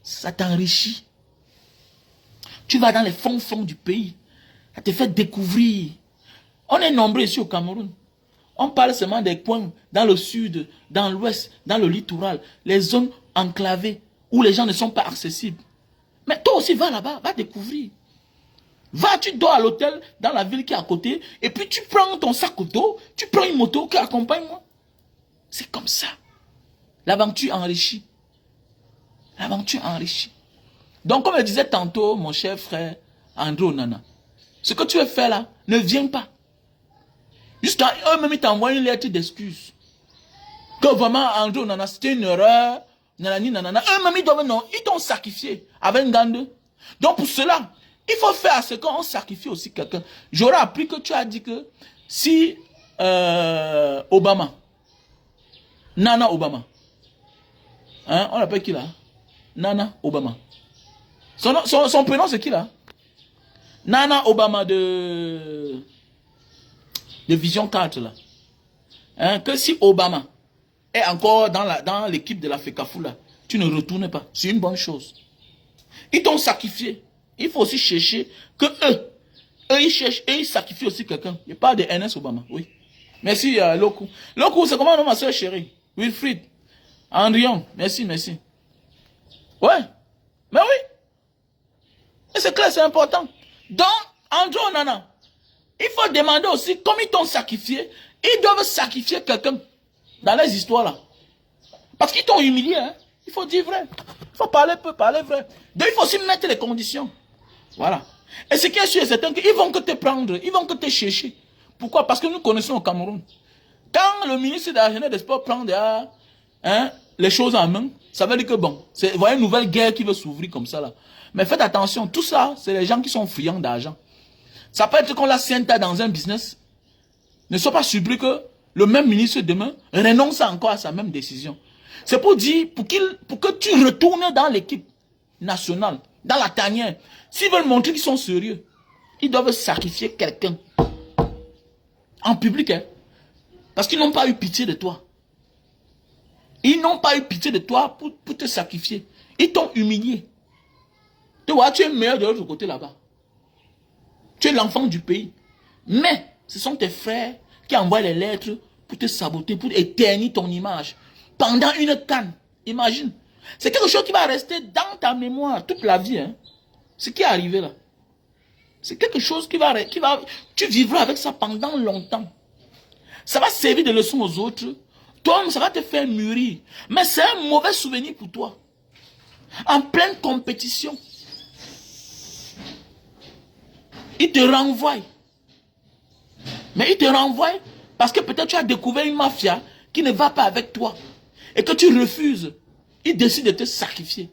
Ça t'enrichit. Tu vas dans les fonds du pays. Ça te fait découvrir. On est nombreux ici au Cameroun. On parle seulement des coins dans le sud, dans l'ouest, dans le littoral, les zones enclavées où les gens ne sont pas accessibles. Mais toi aussi, va là-bas, va découvrir. Va, tu dors à l'hôtel dans la ville qui est à côté, et puis tu prends ton sac d'eau, tu prends une moto qui accompagne moi. C'est comme ça. L'aventure enrichit. L'aventure enrichit. Donc, comme je disais tantôt, mon cher frère André Onana, ce que tu veux faire là, ne viens pas. Jusqu'à eux-mêmes, ils t'envoient une lettre d'excuse. Que vraiment, André Onana, c'était une erreur. Nanani, nanana. Eux-mêmes, ils doivent, non, ils t'ont sacrifié avec un gande. Donc, pour cela, il faut faire à ce qu'on sacrifie aussi quelqu'un. J'aurais appris que tu as dit que si Obama, Nana Obama, hein, on l'appelle qui là? Nana Obama. Son prénom, c'est qui là? Nana Obama de Vision 4 là. Hein, que si Obama est encore dans l'équipe de la FECAFou là, tu ne retournes pas. C'est une bonne chose. Ils t'ont sacrifié. Il faut aussi chercher que eux ils cherchent et ils sacrifient aussi quelqu'un. Je parle de Ernest Obama, oui. Merci Loku. Loku, c'est comment ma soeur chérie? Wilfried. Andrion, merci, merci. Ouais, mais oui. Et c'est clair, c'est important. Donc, André Onana, il faut demander aussi, comme ils t'ont sacrifié, ils doivent sacrifier quelqu'un dans les histoires là. Parce qu'ils t'ont humilié, hein. Il faut dire vrai. Il faut parler peu, parler vrai. Donc, il faut aussi mettre les conditions. Voilà. Et ce qui est sûr, c'est qu'ils vont que te prendre, ils vont que te chercher. Pourquoi? Parce que nous connaissons au Cameroun. Quand le ministre de la Jeunesse et des Sports prend les choses en main, ça veut dire que bon, c'est une nouvelle guerre qui veut s'ouvrir comme ça là. Mais faites attention, tout ça, c'est les gens qui sont friands d'argent. Ça peut être qu'on la sienta dans un business. Ne sois pas surpris que le même ministre demain renonce encore à sa même décision. C'est pour dire, pour que tu retournes dans l'équipe nationale, dans la tanière. S'ils veulent montrer qu'ils sont sérieux, ils doivent sacrifier quelqu'un. En public, hein. Parce qu'ils n'ont pas eu pitié de toi. Ils n'ont pas eu pitié de toi pour te sacrifier. Ils t'ont humilié. Tu vois, tu es meilleur de l'autre côté là-bas. Tu es l'enfant du pays. Mais ce sont tes frères qui envoient les lettres pour te saboter, pour éternir ton image. Pendant une canne. Imagine. C'est quelque chose qui va rester dans ta mémoire toute la vie. Hein. Ce qui est arrivé là. C'est quelque chose qui va... Tu vivras avec ça pendant longtemps. Ça va servir de leçon aux autres. Toi, ça va te faire mûrir. Mais c'est un mauvais souvenir pour toi. En pleine compétition. Il te renvoie. Mais il te renvoie parce que peut-être tu as découvert une mafia qui ne va pas avec toi. Et que tu refuses. Il décide de te sacrifier.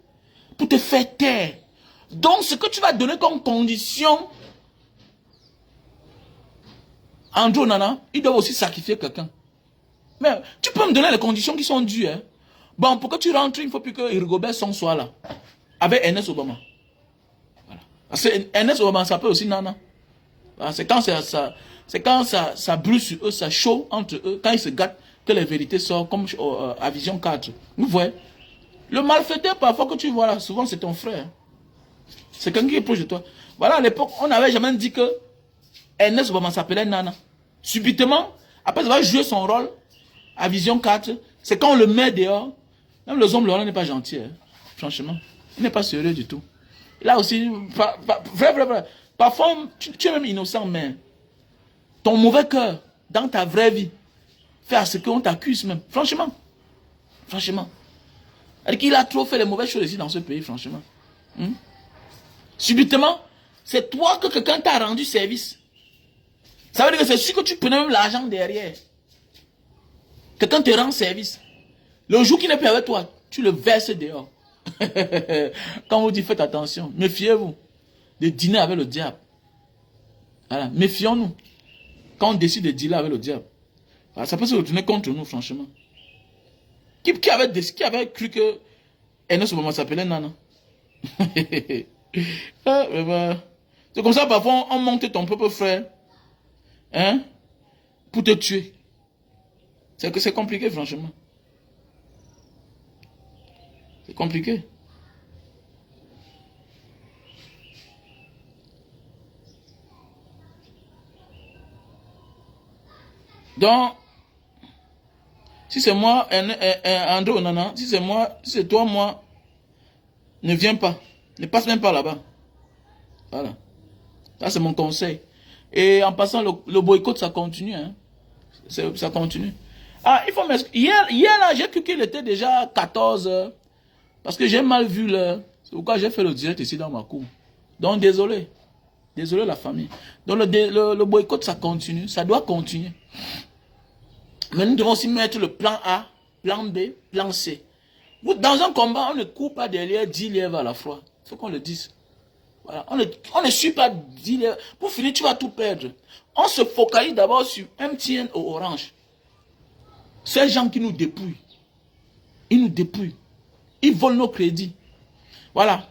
Pour te faire taire. Donc ce que tu vas donner comme condition, André Onana, il doit aussi sacrifier quelqu'un. Mais tu peux me donner les conditions qui sont dues. Hein? Bon, pour que tu rentres, il ne faut plus que Rigobert Song soit là. Avec Ernest Obama. Voilà. Parce que Ernest Obama s'appelle aussi Nana. C'est quand ça brûle sur eux, ça chaud entre eux, quand ils se gâtent, que les vérités sortent comme à Vision 4. Vous voyez? Le malfaiteur, parfois que tu vois là, souvent c'est ton frère. C'est quelqu'un qui est proche de toi. Voilà, à l'époque, on n'avait jamais dit que Ernest Obama s'appelait Nana. Subitement, après avoir joué son rôle à Vision 4, c'est quand on le met dehors. Même le homme, Laurent n'est pas gentil, hein, franchement. Il n'est pas sérieux du tout. Là aussi, vrai. Parfois, tu es même innocent, mais ton mauvais cœur, dans ta vraie vie, fait à ce qu'on t'accuse même. Franchement. Il a trop fait les mauvaises choses ici dans ce pays, franchement. Subitement, c'est toi que quelqu'un t'a rendu service. Ça veut dire que c'est sûr que tu prenais même l'argent derrière. Quelqu'un te rend service. Le jour qu'il n'est plus avec toi, tu le verses dehors. Quand on dit faites attention, méfiez-vous de dîner avec le diable. Voilà, méfions-nous. Quand on décide de dealer avec le diable. Voilà, ça peut se retourner contre nous, franchement. Qui avait cru que Ernest Obama s'appelait Nana? C'est comme ça, parfois, on monte ton propre frère. Hein? Pour te tuer. C'est que c'est compliqué, franchement. C'est compliqué. Donc, si c'est moi, André Onana, si c'est moi, si c'est toi, moi, ne viens pas. Ne passe même pas là-bas. Voilà. Ça, c'est mon conseil. Et en passant, le boycott, ça continue. Hein. Ça continue. Ah, il faut m'expliquer. Hier là, j'ai cru qu'il était déjà 14h. Parce que j'ai mal vu le... C'est pourquoi j'ai fait le direct ici dans ma cour. Donc désolé. Désolé la famille. Donc le boycott, ça continue. Ça doit continuer. Mais nous devons aussi mettre le plan A, plan B, plan C. Dans un combat, on ne court pas derrière 10 lièvres à la fois. Il faut qu'on le dise. Voilà. On ne suit pas 10 lièvres. Pour finir, tu vas tout perdre. On se focalise d'abord sur MTN ou Orange. Ces gens qui nous dépouillent. Ils nous dépouillent. Ils volent nos crédits. Voilà.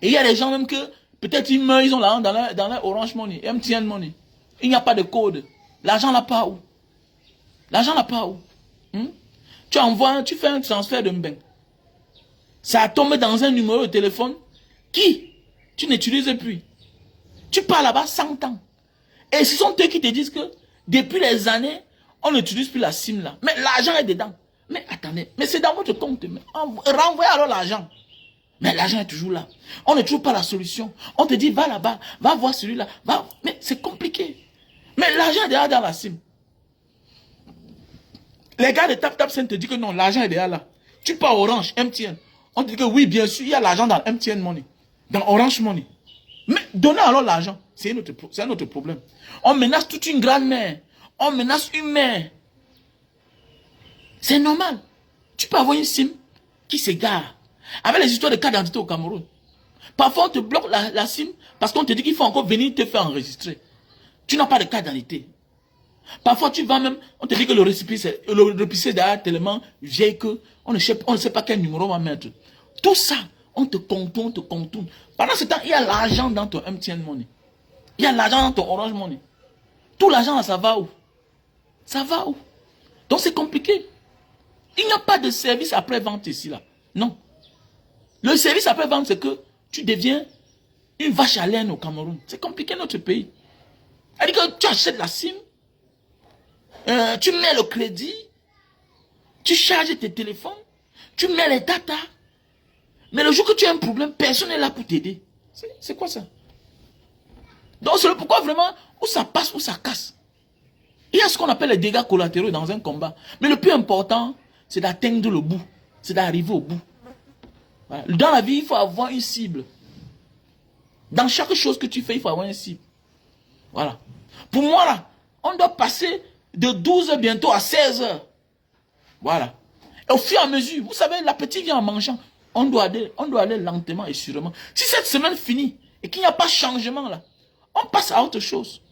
Et il y a des gens même que, peut-être ils meurent, ils ont l'argent dans leur Orange Money, MTN Money. Il n'y a pas de code. L'argent n'a pas où. L'argent n'a pas où. Tu fais un transfert de mbeng. Ça a tombé dans un numéro de téléphone qui tu n'utilises plus. Tu pars là-bas 100 ans. Et ce sont eux qui te disent que depuis les années, on n'utilise plus la SIM là. Mais l'argent est dedans. Mais attendez, mais c'est dans votre compte. Mais renvoyez alors l'argent. Mais l'argent est toujours là. On ne trouve pas la solution. On te dit, va là-bas, va voir celui-là. Mais c'est compliqué. Mais l'argent est déjà dans la SIM. Les gars de TapTapSend te disent que non, l'argent est déjà là. Tu pars Orange, MTN. On te dit que oui, bien sûr, il y a l'argent dans MTN Money. Dans Orange Money. Mais donnez alors l'argent. C'est un autre problème. On menace toute une grand-mère. On menace une mère. C'est normal. Tu peux avoir une SIM qui s'égare. Avec les histoires de carte d'identité au Cameroun. Parfois, on te bloque la SIM parce qu'on te dit qu'il faut encore venir te faire enregistrer. Tu n'as pas de carte d'identité. Parfois, tu vas même, on te dit que le récépissé est tellement vieil que on ne sait pas quel numéro on va mettre. Tout ça, on te contourne, Pendant ce temps, il y a l'argent dans ton MTN Money. Il y a l'argent dans ton Orange Money. Tout l'argent, ça va où? Ça va où? Donc, c'est compliqué. Il n'y a pas de service après-vente ici, là. Non. Le service après-vente, c'est que tu deviens une vache à laine au Cameroun. C'est compliqué notre pays. C'est-à-dire que tu achètes la SIM, tu mets le crédit, tu charges tes téléphones, tu mets les datas. Mais le jour que tu as un problème, personne n'est là pour t'aider. C'est quoi ça? Donc c'est le pourquoi vraiment, où ça passe, où ça casse. Il y a ce qu'on appelle les dégâts collatéraux dans un combat. Mais le plus important, c'est d'atteindre le bout. C'est d'arriver au bout. Voilà. Dans la vie, il faut avoir une cible. Dans chaque chose que tu fais, il faut avoir une cible. Voilà. Pour moi, là, on doit passer de 12 heures bientôt à 16 heures. Voilà. Et au fur et à mesure, vous savez, l'appétit vient en mangeant. On doit aller lentement et sûrement. Si cette semaine finit et qu'il n'y a pas de changement, là, on passe à autre chose.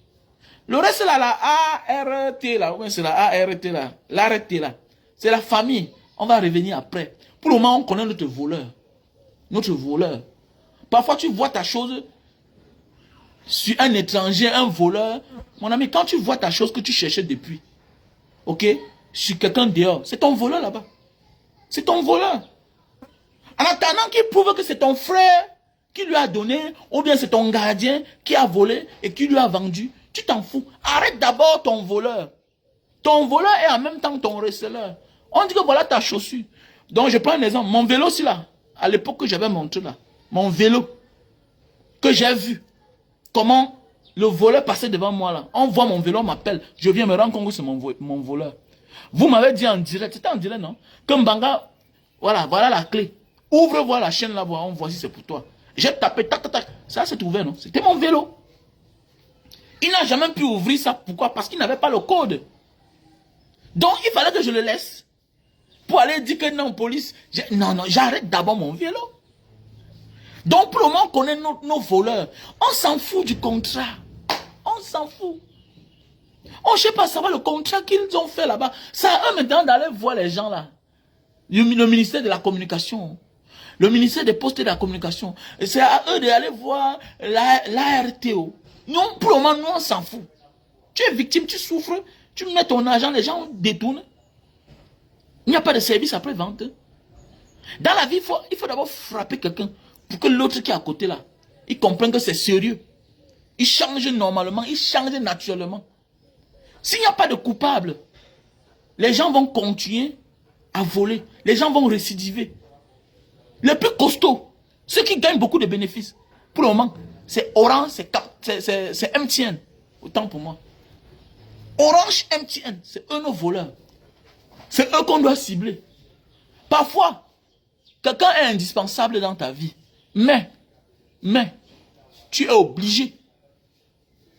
Le reste, là, la ART, là, c'est la ART, là, l'ART, là, c'est la famille. On va revenir après. Pour le moment, on connaît notre voleur. Notre voleur. Parfois, tu vois ta chose sur un étranger, un voleur. Mon ami, quand tu vois ta chose que tu cherchais depuis, ok, sur quelqu'un dehors, c'est ton voleur là-bas. C'est ton voleur. En attendant qu'il prouve que c'est ton frère qui lui a donné, ou bien c'est ton gardien qui a volé et qui lui a vendu, tu t'en fous. Arrête d'abord ton voleur. Ton voleur est en même temps ton receleur. On dit que voilà ta chaussure. Donc je prends un exemple. Mon vélo, c'est là. À l'époque que j'avais montré là. Mon vélo. Que j'ai vu. Comment le voleur passait devant moi là. On voit mon vélo, on m'appelle. Je viens me rendre compte que c'est mon voleur. Vous m'avez dit en direct. C'était en direct, non? Que Mbanga, voilà la clé. Ouvre, voir la chaîne là-bas. On voit si c'est pour toi. J'ai tapé, tac, tac, tac. Ça, c'est ouvert, non? C'était mon vélo. Il n'a jamais pu ouvrir ça. Pourquoi? Parce qu'il n'avait pas le code. Donc, il fallait que je le laisse. Pour aller dire que non, police. Non, j'arrête d'abord mon vélo. Donc, pour le moment, on connaît nos voleurs. On s'en fout du contrat. On s'en fout. On ne sait pas savoir le contrat qu'ils ont fait là-bas. C'est à eux maintenant d'aller voir les gens là. Le ministère de la communication. Le ministère des postes et de la communication. C'est à eux d'aller voir l'ARTO. Non, pour le moment, nous, on s'en fout. Tu es victime, tu souffres, tu mets ton argent, les gens détournent. Il n'y a pas de service après-vente. Dans la vie, il faut d'abord frapper quelqu'un pour que l'autre qui est à côté là, il comprenne que c'est sérieux. Il change normalement, il change naturellement. S'il n'y a pas de coupable, les gens vont continuer à voler. Les gens vont récidiver. Les plus costauds, ceux qui gagnent beaucoup de bénéfices, pour le moment, c'est Orange, c'est MTN. Autant pour moi. Orange, MTN, c'est eux nos voleurs. C'est eux qu'on doit cibler. Parfois, quelqu'un est indispensable dans ta vie. Mais, tu es obligé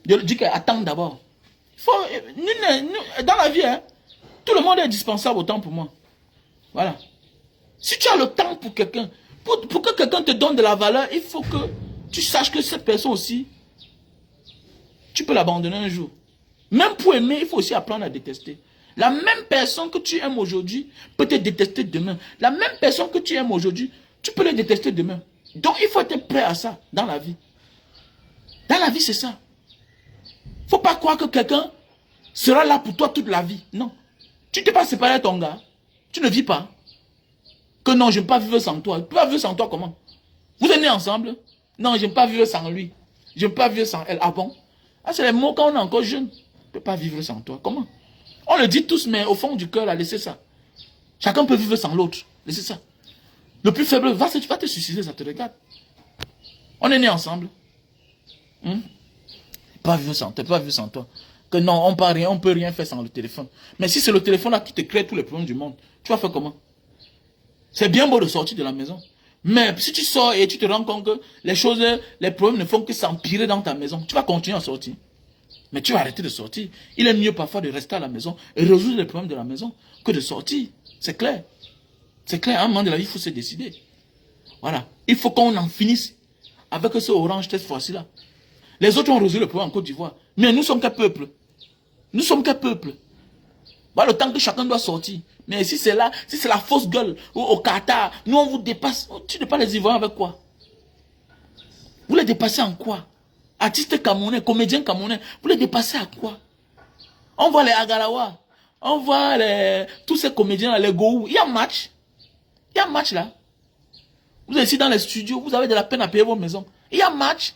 de lui dire qu'attends d'abord. Dans la vie, hein, tout le monde est indispensable autant pour moi. Voilà. Si tu as le temps pour quelqu'un, pour que quelqu'un te donne de la valeur, il faut que tu saches que cette personne aussi, tu peux l'abandonner un jour. Même pour aimer, il faut aussi apprendre à détester. La même personne que tu aimes aujourd'hui peut te détester demain. La même personne que tu aimes aujourd'hui, tu peux le détester demain. Donc il faut être prêt à ça dans la vie. Dans la vie, c'est ça. Il ne faut pas croire que quelqu'un sera là pour toi toute la vie. Non. Tu ne t'es pas séparé de ton gars. Tu ne vis pas. Que non, je n'aime pas vivre sans toi. Tu ne peux pas vivre sans toi comment? Vous êtes nés ensemble? Non, je n'aime pas vivre sans lui. Je n'aime pas vivre sans elle. Ah bon? Ah, c'est les mots quand on est encore jeune. Je ne peux pas vivre sans toi. Comment? On le dit tous, mais au fond du cœur, là, laissez ça. Chacun peut vivre sans l'autre. Laissez ça. Le plus faible va te suicider, ça te regarde. On est nés ensemble. Pas vivre sans toi, pas vivre sans toi. Que non, on peut rien faire sans le téléphone. Mais si c'est le téléphone là qui te crée tous les problèmes du monde, tu vas faire comment? C'est bien beau de sortir de la maison. Mais si tu sors et tu te rends compte que les problèmes ne font que s'empirer dans ta maison, tu vas continuer à sortir. Mais tu vas arrêter de sortir. Il est mieux parfois de rester à la maison et résoudre les problèmes de la maison que de sortir. C'est clair. C'est clair, à un moment de la vie, il faut se décider. Voilà. Il faut qu'on en finisse avec ce orange cette fois-ci là. Les autres ont résolu le problème en Côte d'Ivoire. Mais nous sommes quel peuple? Nous sommes quel peuple? Voilà le temps que chacun doit sortir. Mais si c'est là, si c'est la fausse gueule, ou au Qatar, nous on vous dépasse. Tu dépasses les Ivoiriens avec quoi? Vous les dépassez en quoi? Artistes camerounais, comédiens camerounais, vous les dépassez à quoi? On voit les Agarawa, on voit tous ces comédiens là, les Gourou. Il y a un match. Il y a un match là. Vous êtes ici dans les studios, vous avez de la peine à payer vos maisons. Il y a un match.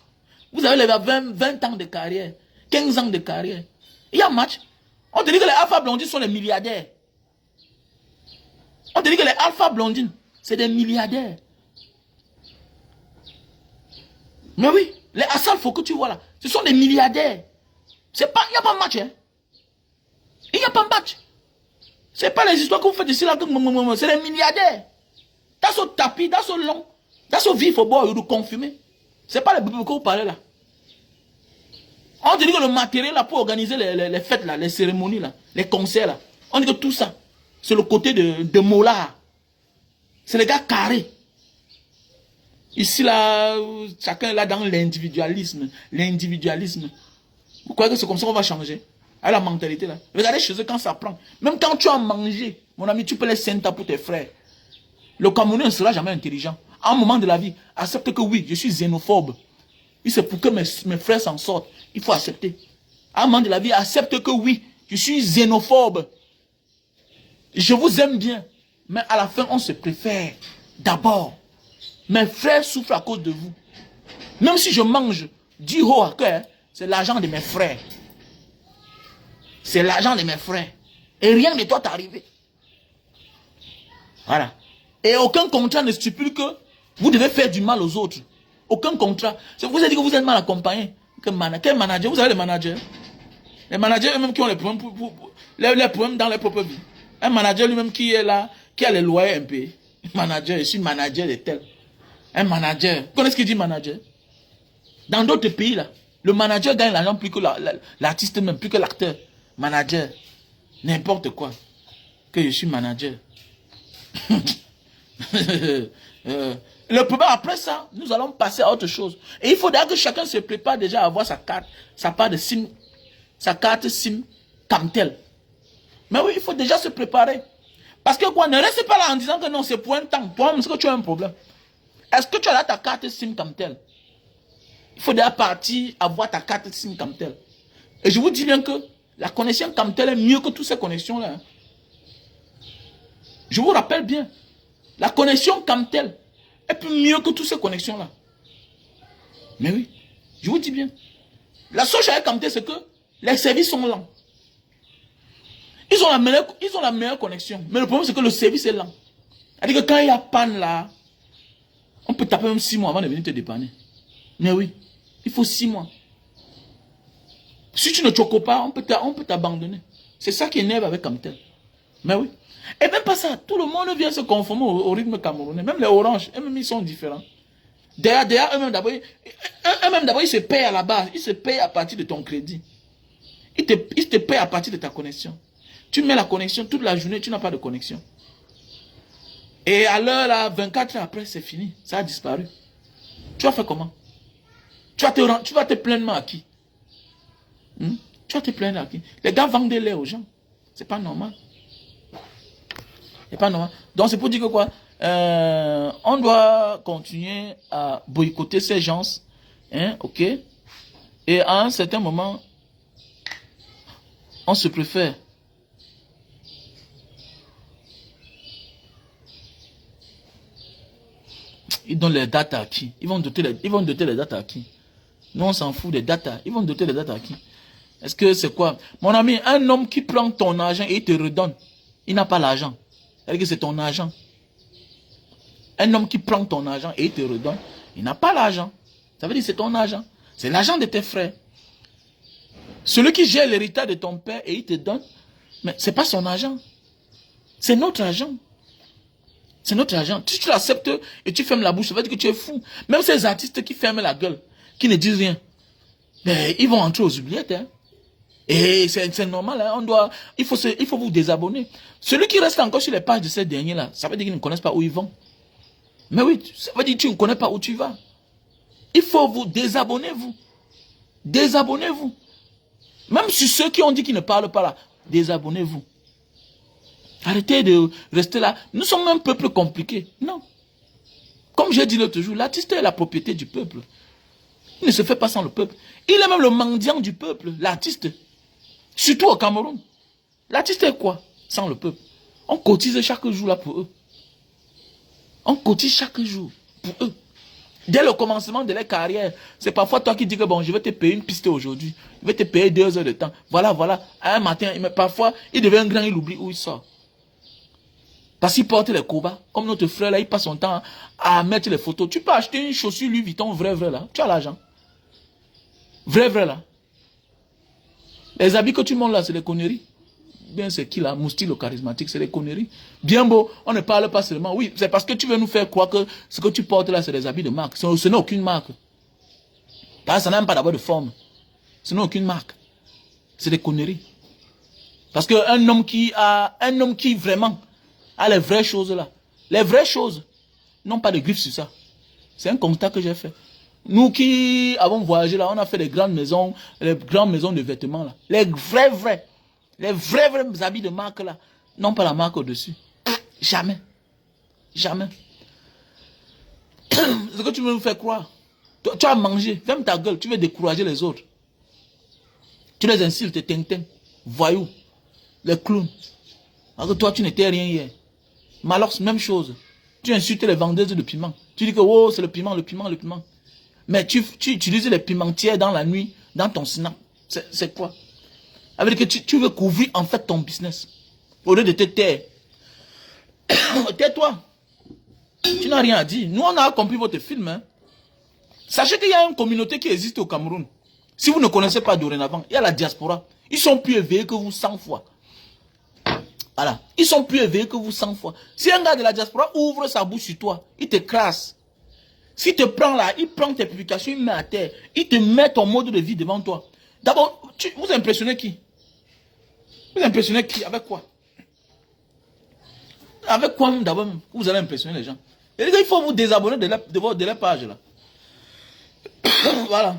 Vous avez les 20 ans de carrière, 15 ans de carrière. Il y a un match. On te dit que les alpha blondines sont les milliardaires. On te dit que les alpha blondines, c'est des milliardaires. Mais oui, les Assalfo que tu vois là, ce sont des milliardaires. Il n'y a pas de match. Hein. Il n'y a pas de match. Ce n'est pas les histoires que vous faites ici là, c'est des milliardaires. Dans ce tapis, dans ce long, dans ce vif au bord, de confirmer. Ce n'est pas les bébés que vous parlez là. On te dit que le matériel là pour organiser les fêtes là, les cérémonies là, les concerts là, on dit que tout ça, c'est le côté de Mola. C'est les gars carrés. Ici là, chacun est là dans l'individualisme. L'individualisme. Vous croyez que c'est comme ça qu'on va changer? À la mentalité là. Regardez chez eux quand ça prend. Même quand tu as mangé, mon ami, tu peux les sentir pour tes frères. Le Camerounais ne sera jamais intelligent. À un moment de la vie, accepte que oui, je suis xénophobe. Et c'est pour que mes frères s'en sortent. Il faut accepter. À un moment de la vie, accepte que oui, je suis xénophobe. Je vous aime bien. Mais à la fin, on se préfère. D'abord, mes frères souffrent à cause de vous. Même si je mange du haut à cœur, c'est l'argent de mes frères. C'est l'argent de mes frères. Et rien ne doit t'arriver. Voilà. Et aucun contrat ne stipule que vous devez faire du mal aux autres. Aucun contrat. Vous avez dit que vous êtes mal accompagné. Quel manager? Vous avez les managers. Les managers eux-mêmes qui ont les problèmes, les problèmes dans leur propre vie. Un manager lui-même qui est là, qui a les loyers impayés. Manager, je suis manager de tel. Un manager. Vous connaissez ce qu'il dit manager? Dans d'autres pays là, le manager gagne l'argent plus que l'artiste même, plus que l'acteur. Manager. N'importe quoi. Que je suis manager. Le problème après ça, nous allons passer à autre chose. Et il faudra que chacun se prépare déjà à avoir sa carte, sa part de SIM, sa carte SIM comme telle. Mais oui, il faut déjà se préparer. Parce que quoi, ne reste pas là en disant que non, c'est pour un temps. Toi-même, est-ce que tu as un problème? Est-ce que tu as là ta carte SIM comme telle? Il faut déjà partir avoir ta carte SIM comme telle. Et je vous dis bien que la connexion comme telle est mieux que toutes ces connexions-là. Hein. Je vous rappelle bien. La connexion comme telle est plus mieux que toutes ces connexions-là. Mais oui, je vous dis bien. La seule chose comme telle, c'est que les services sont lents. Ils ont la meilleure connexion. Mais le problème, c'est que le service est lent. C'est-à-dire que quand il y a panne là, on peut taper même 6 mois avant de venir te dépanner. Mais oui, il faut 6 mois. Si tu ne choques pas, on peut t'abandonner. C'est ça qui énerve avec Camtel. Mais oui. Et même pas ça, tout le monde vient se conformer au rythme camerounais. Même les oranges, eux-mêmes, ils sont différents. Derrière eux-mêmes, d'abord, ils se payent à la base. Ils se payent à partir de ton crédit. Ils te payent à partir de ta connexion. Tu mets la connexion toute la journée, tu n'as pas de connexion. Et à l'heure, là, 24 heures après, c'est fini. Ça a disparu. Tu vas faire comment? Tu vas te plaindre à qui? Tu vas te plaindre à qui? Les gars vendent des laits aux gens. C'est pas normal. C'est pas normal. Donc c'est pour dire que quoi? On doit continuer à boycotter ces gens. Hein, ok? Et à un certain moment, on se préfère. Ils donnent les datas à qui? Ils vont doter les datas à qui? Nous, on s'en fout des datas. Ils vont doter les datas à qui? Est-ce que c'est quoi? Mon ami, un homme qui prend ton argent et il te redonne, il n'a pas l'argent. C'est-à-dire que c'est ton argent. Un homme qui prend ton argent et il te redonne, il n'a pas l'argent. Ça veut dire que c'est ton argent. C'est l'argent de tes frères. Celui qui gère l'héritage de ton père et il te donne, mais ce n'est pas son argent. C'est notre argent. C'est notre argent. Si tu l'acceptes et tu fermes la bouche, ça veut dire que tu es fou. Même ces artistes qui ferment la gueule, qui ne disent rien, mais ils vont entrer aux oubliettes. Hein. Et c'est normal. Hein. Il faut vous désabonner. Celui qui reste encore sur les pages de ces derniers-là, ça veut dire qu'ils ne connaissent pas où ils vont. Mais oui, ça veut dire que tu ne connais pas où tu vas. Il faut vous désabonner, vous. Désabonnez-vous. Même sur ceux qui ont dit qu'ils ne parlent pas là, désabonnez-vous. Arrêtez de rester là. Nous sommes un peuple compliqué. Non. Comme j'ai dit l'autre jour, l'artiste est la propriété du peuple. Il ne se fait pas sans le peuple. Il est même le mendiant du peuple, l'artiste. Surtout au Cameroun. L'artiste est quoi sans le peuple? On cotise chaque jour là pour eux. On cotise chaque jour pour eux. Dès le commencement de leur carrière, c'est parfois toi qui dis que bon, je vais te payer une piste aujourd'hui. Je vais te payer 2 heures de temps. Voilà. Un matin, mais parfois, il devient grand, il oublie où il sort. Parce qu'il porte les cobas. Comme notre frère là, il passe son temps à mettre les photos. Tu peux acheter une chaussure Louis Vuitton vrai là. Tu as l'argent. Vrai là. Les habits que tu montes là, c'est des conneries. Bien, c'est qui là? Moustique le charismatique, c'est des conneries. Bien beau, on ne parle pas seulement. Oui, c'est parce que tu veux nous faire croire que ce que tu portes là, c'est des habits de marque. Ce n'est aucune marque. Parce que ça n'a même pas d'abord de forme. Ce n'est aucune marque. C'est des conneries. Parce qu'un homme qui vraiment a les vraies choses là, les vraies choses n'ont pas de griffes sur ça. C'est un constat que j'ai fait. Nous qui avons voyagé là, on a fait les grandes maisons de vêtements là. Les vrais habits de marque là, n'ont pas la marque au-dessus. Jamais. Jamais. Ce que tu veux nous faire croire. Tu as mangé, ferme ta gueule, tu veux décourager les autres. Tu les insultes, tintin, voyous, les clowns. Alors que toi, tu n'étais rien hier. Malox, même chose. Tu insultes les vendeuses de piment. Tu dis que oh, c'est le piment. Mais tu utilises les pimentières dans la nuit, dans ton snap. C'est quoi? Avec que tu veux couvrir en fait ton business. Au lieu de te taire. Tais-toi. Tu n'as rien à dire. Nous, on a compris votre film. Hein. Sachez qu'il y a une communauté qui existe au Cameroun. Si vous ne connaissez pas dorénavant, il y a la diaspora. Ils sont plus éveillés que vous 100 fois. Voilà. Ils sont plus éveillés que vous 100 fois. Si un gars de la diaspora ouvre sa bouche sur toi, il te crasse. S'il te prend là, il prend tes publications, il met à terre. Il te met ton mode de vie devant toi. D'abord, vous impressionnez qui? Vous impressionnez qui? Avec quoi? Avec quoi d'abord vous allez impressionner les gens? Et il faut vous désabonner de leur page là. Voilà.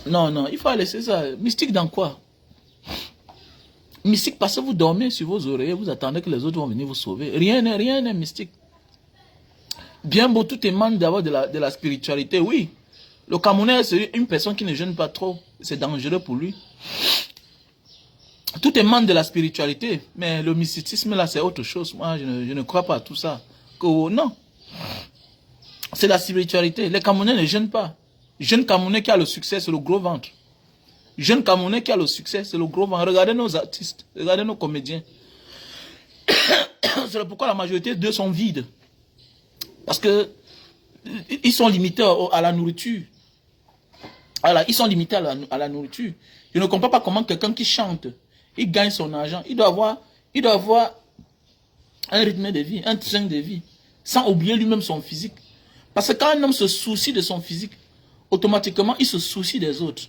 Non, il faut laisser ça. Mystique dans quoi? Mystique parce que vous dormez sur vos oreillers, vous attendez que les autres vont venir vous sauver. Rien n'est mystique. Bien beau, tout émane d'avoir de la spiritualité, oui. Le Camerounais, c'est une personne qui ne jeûne pas trop. C'est dangereux pour lui. Tout émane de la spiritualité. Mais le mysticisme, là, c'est autre chose. Moi, je ne crois pas à tout ça. Non. C'est la spiritualité. Les Camerounais ne jeûnent pas. Jeune Camerounais qui a le succès, c'est le gros ventre. Jeune Camerounais qui a le succès, c'est le gros ventre. Regardez nos artistes. Regardez nos comédiens. C'est pourquoi la majorité d'eux sont vides. Parce que ils sont limités à la nourriture. Voilà, ils sont limités à la nourriture. Je ne comprends pas comment quelqu'un qui chante, il gagne son argent, il doit avoir un rythme de vie, un train de vie, sans oublier lui-même son physique. Parce que quand un homme se soucie de son physique, automatiquement, il se soucie des autres.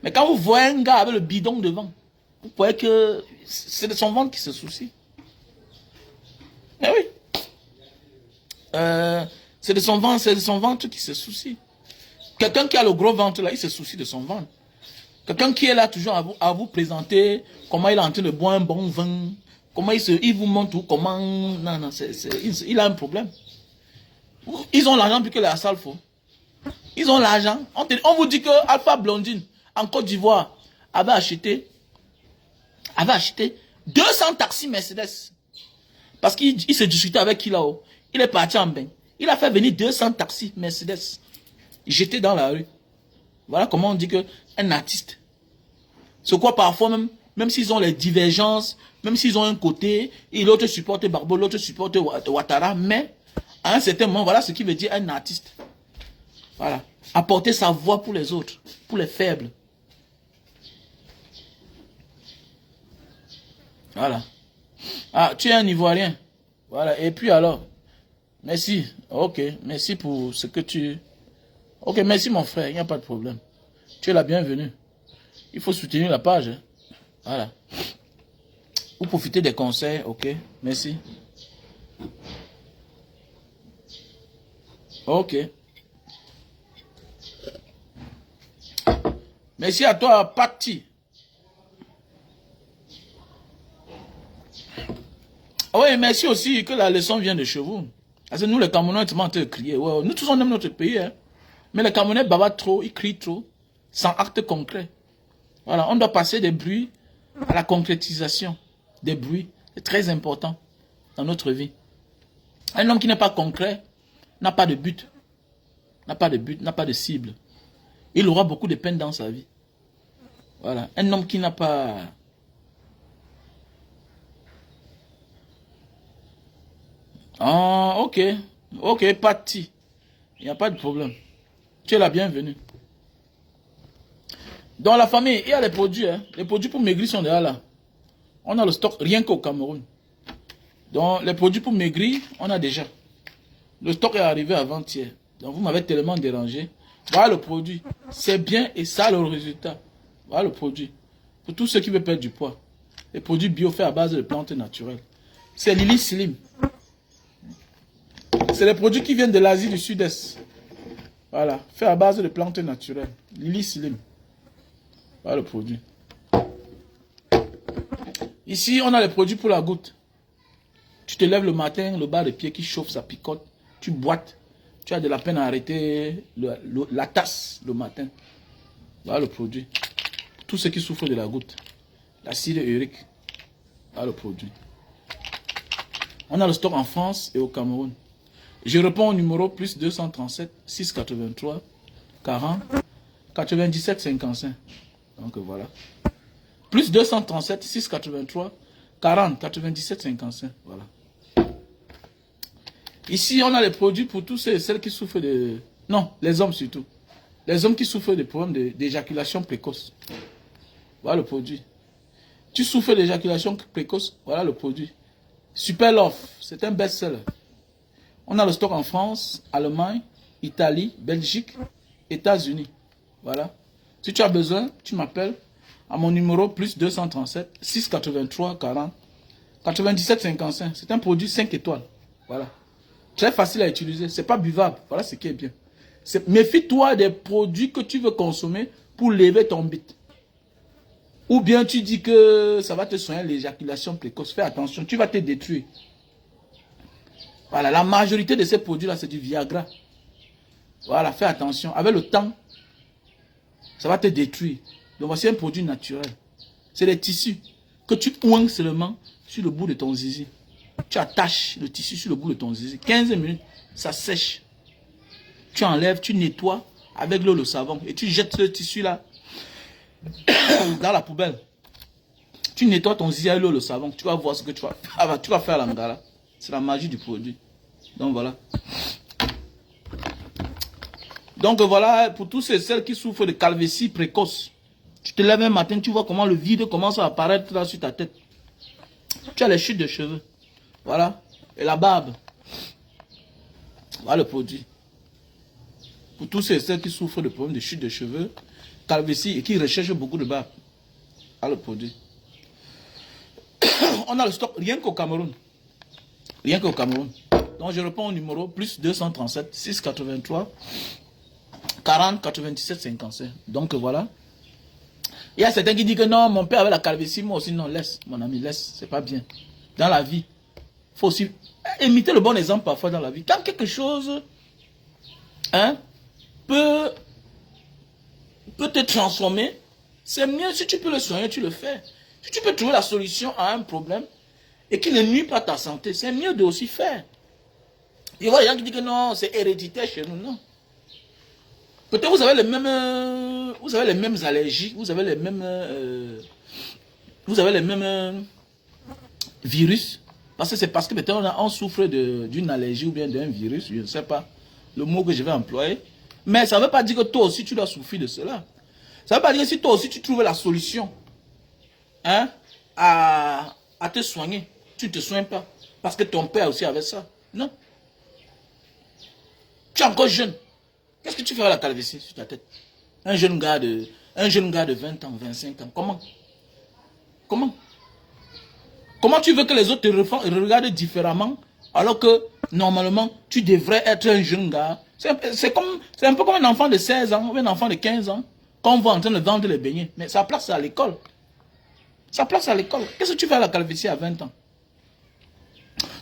Mais quand vous voyez un gars avec le bidon devant, vous voyez que c'est de son ventre qui se soucie. Eh oui. C'est de son ventre qui se soucie. Quelqu'un qui a le gros ventre là, il se soucie de son ventre. Quelqu'un qui est là toujours à vous présenter comment il est en train de boire un bon vin, comment il vous montre comment... Non, il a un problème. Ils ont l'argent plus que la salle faut. Ils ont l'argent. On vous dit que Alpha Blondine, en Côte d'Ivoire, avait acheté 200 taxis Mercedes. Parce qu'il se discutait avec qui là-haut. Il est parti en bain. Il a fait venir 200 taxis Mercedes. Jetés dans la rue. Voilà comment on dit qu'un artiste. C'est quoi parfois même s'ils ont les divergences, même s'ils ont un côté, et l'autre supporte Barbeau, l'autre supporte Ouattara, mais à un certain moment, voilà ce qui veut dire un artiste. Voilà. Apporter sa voix pour les autres, pour les faibles. Voilà. Ah, tu es un Ivoirien. Voilà. Et puis alors, merci. Ok, merci pour ce que tu... Ok, merci mon frère, il n'y a pas de problème. Tu es la bienvenue. Il faut soutenir la page. Hein. Voilà. Vous profitez des conseils, ok. Merci. Ok. Merci à toi, Patti. Oui, merci aussi que la leçon vient de chez vous. Parce que nous, les Camerounais, on est en train de crier. Ouais, nous tous, on aime notre pays. Hein. Mais les Camerounais bavardent trop, ils crient trop, sans acte concret. Voilà, on doit passer des bruits à la concrétisation. Des bruits, c'est très important dans notre vie. Un homme qui n'est pas concret n'a pas de but. N'a pas de but, n'a pas de cible. Il aura beaucoup de peine dans sa vie. Voilà, un homme qui n'a pas... Ah, ok. Ok, Patti. Il n'y a pas de problème. Tu es la bienvenue. Dans la famille, il y a les produits. Hein. Les produits pour maigrir sont déjà là. On a le stock rien qu'au Cameroun. Donc, les produits pour maigrir, on a déjà. Le stock est arrivé avant-hier. Donc, vous m'avez tellement dérangé. Voilà le produit. C'est bien et ça le résultat. Voilà le produit. Pour tous ceux qui veulent perdre du poids. Les produits bio faits à base de plantes naturelles. C'est Lily Slim. C'est les produits qui viennent de l'Asie du Sud-Est. Voilà. Fait à base de plantes naturelles. Lily Slim. Voilà le produit. Ici, on a les produits pour la goutte. Tu te lèves le matin, le bas de pied qui chauffe, ça picote. Tu boites. Tu as de la peine à arrêter la tasse le matin. Voilà le produit. Tous ceux qui souffrent de la goutte. L'acide urique. Voilà le produit. On a le stock en France et au Cameroun. Je réponds au numéro plus 237 683 40 97 55. Donc voilà. Plus 237 683 40 97 55. Voilà. Ici, on a les produits pour tous ceux et celles qui souffrent de... Non, les hommes surtout. Les hommes qui souffrent de problèmes d'éjaculation précoce. Voilà le produit. Tu souffres d'éjaculation précoce, voilà le produit. Super Love, c'est un best-seller. On a le stock en France, Allemagne, Italie, Belgique, États-Unis. Voilà. Si tu as besoin, tu m'appelles à mon numéro plus 237 683 40 97 55. C'est un produit 5 étoiles. Voilà. Très facile à utiliser. C'est pas buvable. Voilà ce qui est bien. Méfie-toi des produits que tu veux consommer pour lever ton bit. Ou bien tu dis que ça va te soigner l'éjaculation précoce. Fais attention, tu vas te détruire. Voilà, la majorité de ces produits-là, c'est du Viagra. Voilà, fais attention. Avec le temps, ça va te détruire. Donc voici un produit naturel. C'est des tissus que tu oignes seulement sur le bout de ton zizi. Tu attaches le tissu sur le bout de ton zizi. 15 minutes, ça sèche. Tu enlèves, tu nettoies avec l'eau, le savon. Et tu jettes le tissu-là dans la poubelle. Tu nettoies ton zizi avec l'eau, le savon. Tu vas voir ce que tu vas faire. Tu vas faire à l'angara. C'est la magie du produit. Donc voilà. Donc voilà, pour tous celles qui souffrent de calvitie précoce. Tu te lèves un matin, tu vois comment le vide commence à apparaître là sur ta tête. Tu as les chutes de cheveux. Voilà. Et la barbe. Voilà le produit. Pour tous ceux qui souffrent de problèmes de chute de cheveux, calvitie et qui recherchent beaucoup de barbe. Voilà le produit. On a le stock rien qu'au Cameroun. Rien qu'au Cameroun. Donc je réponds au numéro plus 237 683 40 97 55. Donc voilà. Il y a certains qui disent que non, mon père avait la calvitie, moi aussi non, laisse, mon ami, laisse, c'est pas bien. Dans la vie, il faut aussi imiter le bon exemple parfois dans la vie. Quand quelque chose peut te transformer, c'est mieux si tu peux le soigner, tu le fais. Si tu peux trouver la solution à un problème et qui ne nuit pas à ta santé, c'est mieux de aussi faire. Il y a des gens qui disent que non, c'est héréditaire chez nous, non. Peut-être vous avez les mêmes allergies, vous avez les mêmes virus. Parce que peut-être on souffre d'une allergie ou bien d'un virus, je ne sais pas le mot que je vais employer. Mais ça ne veut pas dire que toi aussi tu dois souffrir de cela. Ça ne veut pas dire que si toi aussi tu trouves la solution à te soigner, tu ne te soignes pas. Parce que ton père aussi avait ça. Non. Tu es encore jeune. Qu'est-ce que tu fais à la calvitie sur ta tête? Un jeune gars de 20 ans, 25 ans. Comment tu veux que les autres te regardent différemment alors que normalement tu devrais être un jeune gars? C'est un peu comme un enfant de 16 ans ou un enfant de 15 ans quand on va en train de vendre les beignets. Mais sa place c'est à l'école. Sa place c'est à l'école. Qu'est-ce que tu fais à la calvitie à 20 ans?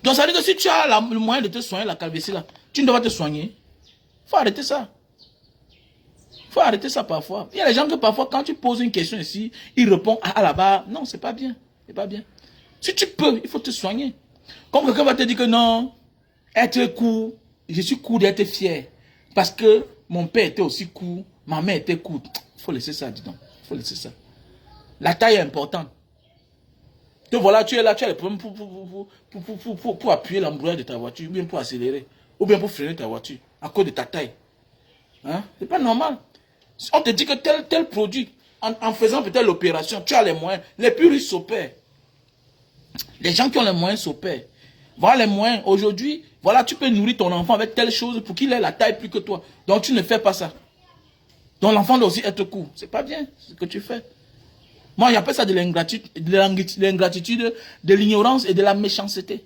Donc ça veut dire que si tu as le moyen de te soigner la calvitie là, tu ne dois pas te soigner. Faut arrêter ça. Faut arrêter ça parfois. Il y a des gens que parfois, quand tu poses une question ici, ils répondent à là-bas. Non, c'est pas bien. C'est pas bien. Si tu peux, il faut te soigner. Comme quelqu'un va te dire que non, être court, je suis court d'être fier. Parce que mon père était aussi court, ma mère était courte. Il faut laisser ça, dis donc. Il faut laisser ça. La taille est importante. Donc voilà, tu es là, tu as les problèmes pour appuyer l'embrayage de ta voiture, ou bien pour accélérer, ou bien pour freiner ta voiture, à cause de ta taille. Hein? C'est pas normal. On te dit que tel produit, en faisant peut-être l'opération, tu as les moyens. Les plus riches s'opèrent. Les gens qui ont les moyens s'opèrent. Voilà les moyens. Aujourd'hui, voilà, tu peux nourrir ton enfant avec telle chose pour qu'il ait la taille plus que toi. Donc tu ne fais pas ça. Donc l'enfant doit aussi être court. C'est pas bien ce que tu fais. Moi, j'appelle ça de l'ingratitude, de l'ignorance et de la méchanceté.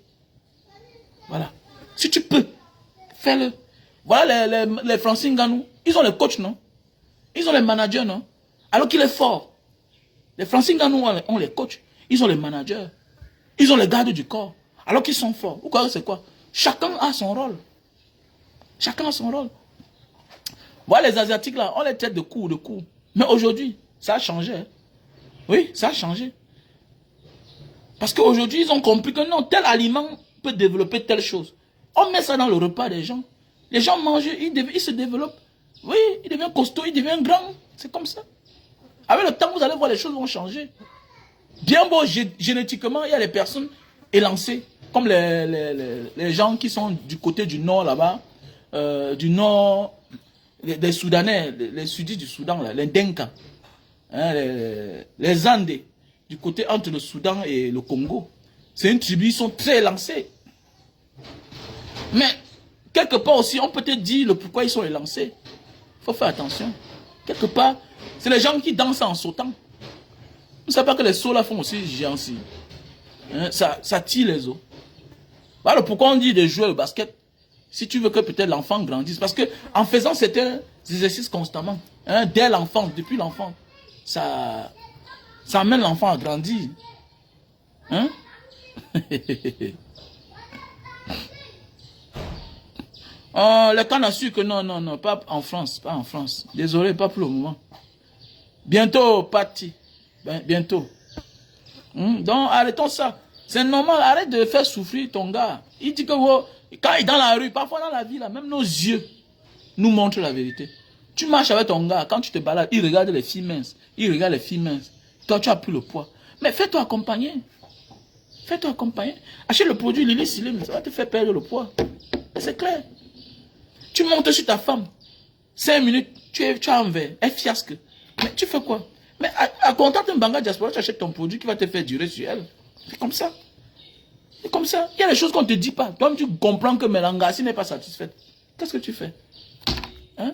Voilà. Si tu peux, fais-le. Voilà les Francine Ganou. Ils ont les coachs, non? Ils ont les managers, non? Alors qu'il est fort. Les Francine Ganou ont les coachs. Ils ont les managers. Ils ont les gardes du corps. Alors qu'ils sont forts. Vous croyez c'est quoi? Chacun a son rôle. Chacun a son rôle. Voilà les Asiatiques là, on les traite de coups, de coups. Mais aujourd'hui, ça a changé. Hein? Oui, ça a changé. Parce qu'aujourd'hui, ils ont compris que non, tel aliment peut développer telle chose. On met ça dans le repas des gens. Les gens mangent, ils se développent. Oui, ils deviennent costauds, ils deviennent grands. C'est comme ça. Avec le temps, vous allez voir, les choses vont changer. Bien beau, génétiquement, il y a des personnes élancées. Comme les gens qui sont du côté du nord là-bas. Du nord, les Soudanais, les sudistes du Soudan, là, les Denka. Hein, les Andes, du côté entre le Soudan et le Congo. C'est une tribu, ils sont très élancés. Mais, quelque part aussi, on peut te dire le pourquoi ils sont élancés. Il faut faire attention. Quelque part, c'est les gens qui dansent en sautant. Vous ne savez pas que les sauts là font aussi géants. Hein, ça tire les os. Voilà pourquoi on dit de jouer au basket. Si tu veux que peut-être l'enfant grandisse. Parce que en faisant cet exercice constamment, hein, dès l'enfance, depuis l'enfant, ça amène l'enfant à grandir. Hein? Le canne à sucre, non, pas en France, pas en France. Désolé, pas pour le moment. Bientôt, Patti. Bientôt. Donc, arrêtons ça. C'est normal, arrête de faire souffrir ton gars. Il dit que quand il est dans la rue, parfois dans la vie, là, même nos yeux nous montrent la vérité. Tu marches avec ton gars, quand tu te balades, il regarde les filles minces. Il regarde les filles minces. Toi, tu as pris le poids. Mais fais-toi accompagner. Fais-toi accompagner. Achète le produit Lily Slim, ça va te faire perdre le poids. C'est clair. Tu montes sur ta femme. 5 minutes, tu as un verre, elle fiasque. Mais tu fais quoi? Mais à contacter un Banga Diaspora, tu achètes ton produit qui va te faire durer sur elle. C'est comme ça. C'est comme ça. Il y a des choses qu'on ne te dit pas. Toi, tu comprends que Mélangassi n'est pas satisfaite. Qu'est-ce que tu fais? Hein?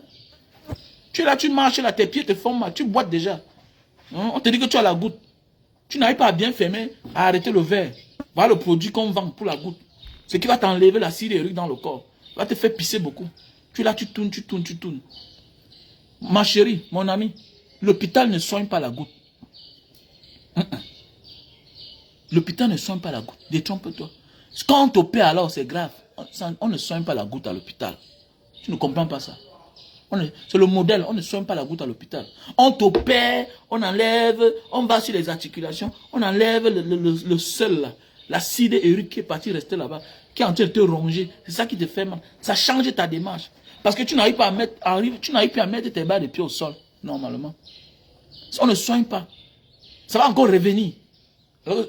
Tu es là, tu marches là, tes pieds te font mal, tu boites déjà. Hein? On te dit que tu as la goutte. Tu n'arrives pas à bien fermer, à arrêter le verre. Voilà le produit qu'on vend pour la goutte. Ce qui va t'enlever l'acide urique dans le corps. Va te faire pisser beaucoup. Tu es là, tu tournes, tu tournes, tu tournes. Ma chérie, mon ami, l'hôpital ne soigne pas la goutte. L'hôpital ne soigne pas la goutte. Détrompe-toi. Quand on t'opère alors, c'est grave. On ne soigne pas la goutte à l'hôpital. Tu ne comprends pas ça. C'est le modèle, on ne soigne pas la goutte à l'hôpital. On t'opère, on enlève, on va sur les articulations, on enlève le seul là, l'acide urique qui est parti rester là-bas, qui est en train de te ronger. C'est ça qui te fait mal. Ça change ta démarche. Parce que tu n'arrives pas à mettre, tes barres de pied au sol, normalement. On ne soigne pas. Ça va encore revenir.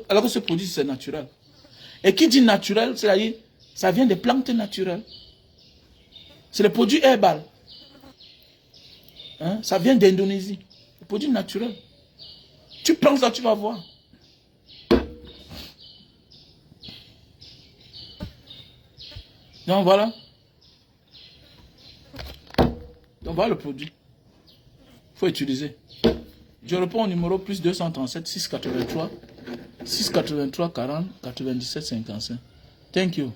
Alors que ce produit, c'est naturel. Et qui dit naturel, c'est-à-dire, ça vient des plantes naturelles. C'est le produit herbal. Hein? Ça vient d'Indonésie. Le produit naturel. Tu prends ça, tu vas voir. Donc voilà. Donc voilà le produit. Il faut utiliser. Je réponds au numéro plus 237 683 40 97 55. Thank you.